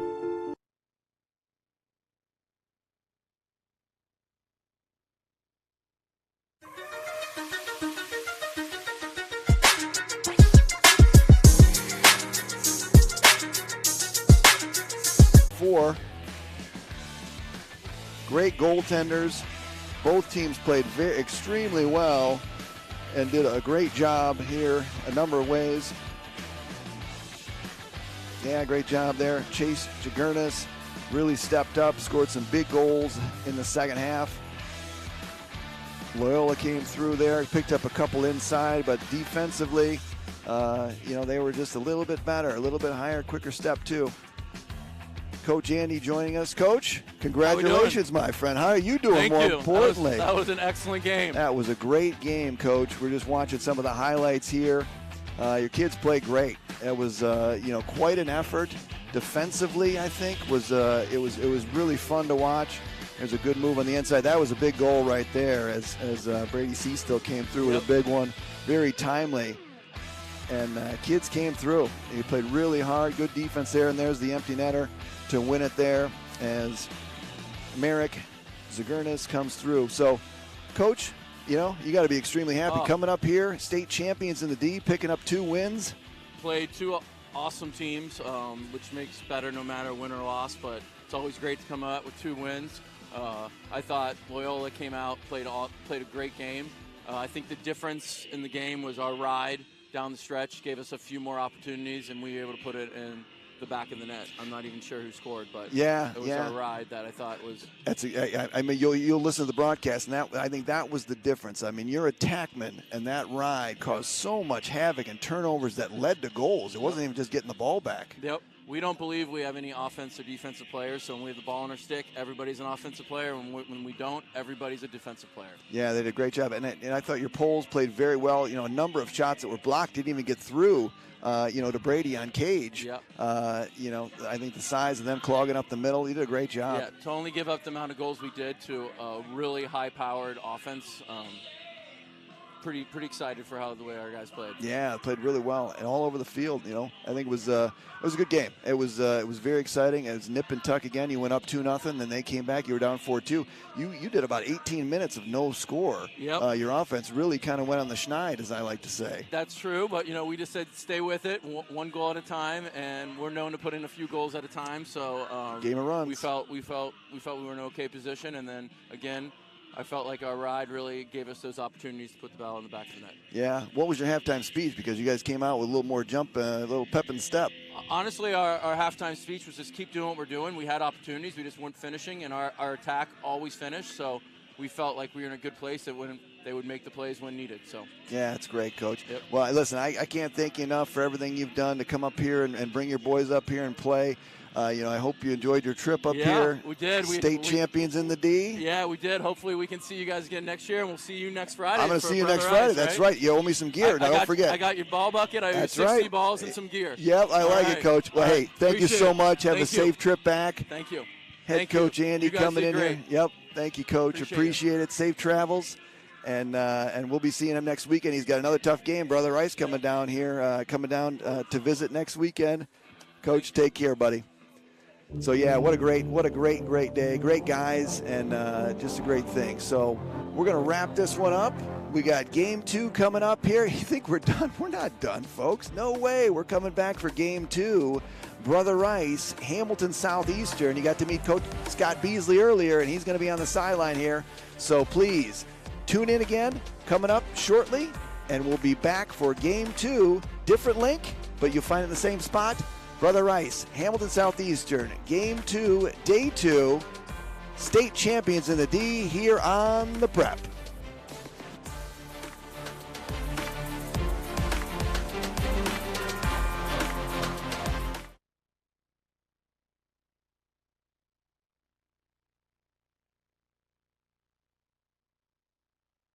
S1: Great goaltenders. Both teams played extremely well and did a great job here a number of ways. Yeah, great job there. Chase Jagurnas really stepped up, scored some big goals in the second half. Loyola came through there, picked up a couple inside, but defensively, they were just a little bit better, a little bit higher, quicker step too. Coach Andy joining us. Coach, congratulations, my friend. How are you doing?
S2: Thank you.
S1: Importantly,
S2: that was an excellent game.
S1: That was a great game, Coach. We're just watching some of the highlights here. Your kids played great. It was, quite an effort defensively. I think it was really fun to watch. There's a good move on the inside. That was a big goal right there, as Brady Seastill came through with a big one, very timely. And kids came through. He played really hard. Good defense there, and there's the empty netter to win it there as Merrick Zagurnas comes through. So, Coach, you got to be extremely happy coming up here, state champions in the D, picking up 2 wins.
S2: Played 2 awesome teams, which makes better no matter win or loss, but it's always great to come out with 2 wins. I thought Loyola came out, played a great game. I think the difference in the game was our ride down the stretch gave us a few more opportunities, and we were able to put it in the back of the net. I'm not even sure who scored, but it was our ride that I thought was.
S1: You'll listen to the broadcast, and I think that was the difference. I mean, you're a tackman, and that ride caused so much havoc and turnovers that led to goals. It wasn't even just getting the ball back.
S2: Yep. we don't believe we have any offensive or defensive players, so when we have the ball on our stick, everybody's an offensive player. When we don't, everybody's a defensive player.
S1: Yeah, they did a great job. And I thought your poles played very well. You know, a number of shots that were blocked didn't even get through, to Brady on Cage.
S2: Yep.
S1: I think the size of them clogging up the middle, you did a great job.
S2: Yeah, to only give up the amount of goals we did to a really high-powered offense, pretty excited for the way our guys played.
S1: Yeah, played really well and all over the field. I think it was a good game. It was very exciting. It was nip and tuck again. You went up 2-0, then they came back. You were down 4-2. You did about 18 minutes of no score.
S2: Yep.
S1: Your offense really kind of went on the schneid, as I like to say.
S2: That's true, but we just said stay with it, one goal at a time, and we're known to put in a few goals at a time. So
S1: game of runs.
S2: We felt we were in an okay position, and then again, I felt like our ride really gave us those opportunities to put the ball in the back of the net.
S1: Yeah. What was your halftime speech? Because you guys came out with a little more jump, a little pep and step.
S2: Honestly, our halftime speech was just keep doing what we're doing. We had opportunities. We just weren't finishing, and our attack always finished. So we felt like we were in a good place that they would make the plays when needed. So
S1: yeah, it's great, Coach.
S2: Yep.
S1: Well, listen, I can't thank you enough for everything you've done to come up here and bring your boys up here and play. I hope you enjoyed your trip up here.
S2: We did.
S1: State champions in the D.
S2: Yeah, we did. Hopefully we can see you guys again next year, and we'll see you next Friday.
S1: I'm going to see you next Friday. That's right. You owe me some gear. Don't forget.
S2: I got your ball bucket. I owe you 60 balls and some gear.
S1: Yep, I like it, Coach. Well, hey, thank you so much. Have a safe trip back.
S2: Thank you.
S1: Head Coach Andy coming in here. Yep, thank you, Coach. Appreciate it. Safe travels. And we'll be seeing him next weekend. He's got another tough game. Brother Rice coming down here, to visit next weekend. Coach, take care, buddy. So yeah, what a great day. Great guys, and just a great thing. So we're gonna wrap this one up. We got game 2 coming up here. You think we're done? We're not done, folks. No way. We're coming back for game 2. Brother Rice, Hamilton Southeastern. You got to meet Coach Scott Beasley earlier, and he's gonna be on the sideline here. So please tune in again. Coming up shortly, and we'll be back for game 2. Different link, but you'll find it in the same spot. Brother Rice, Hamilton Southeastern, Game 2, Day 2, state champions in the D here on the Prep.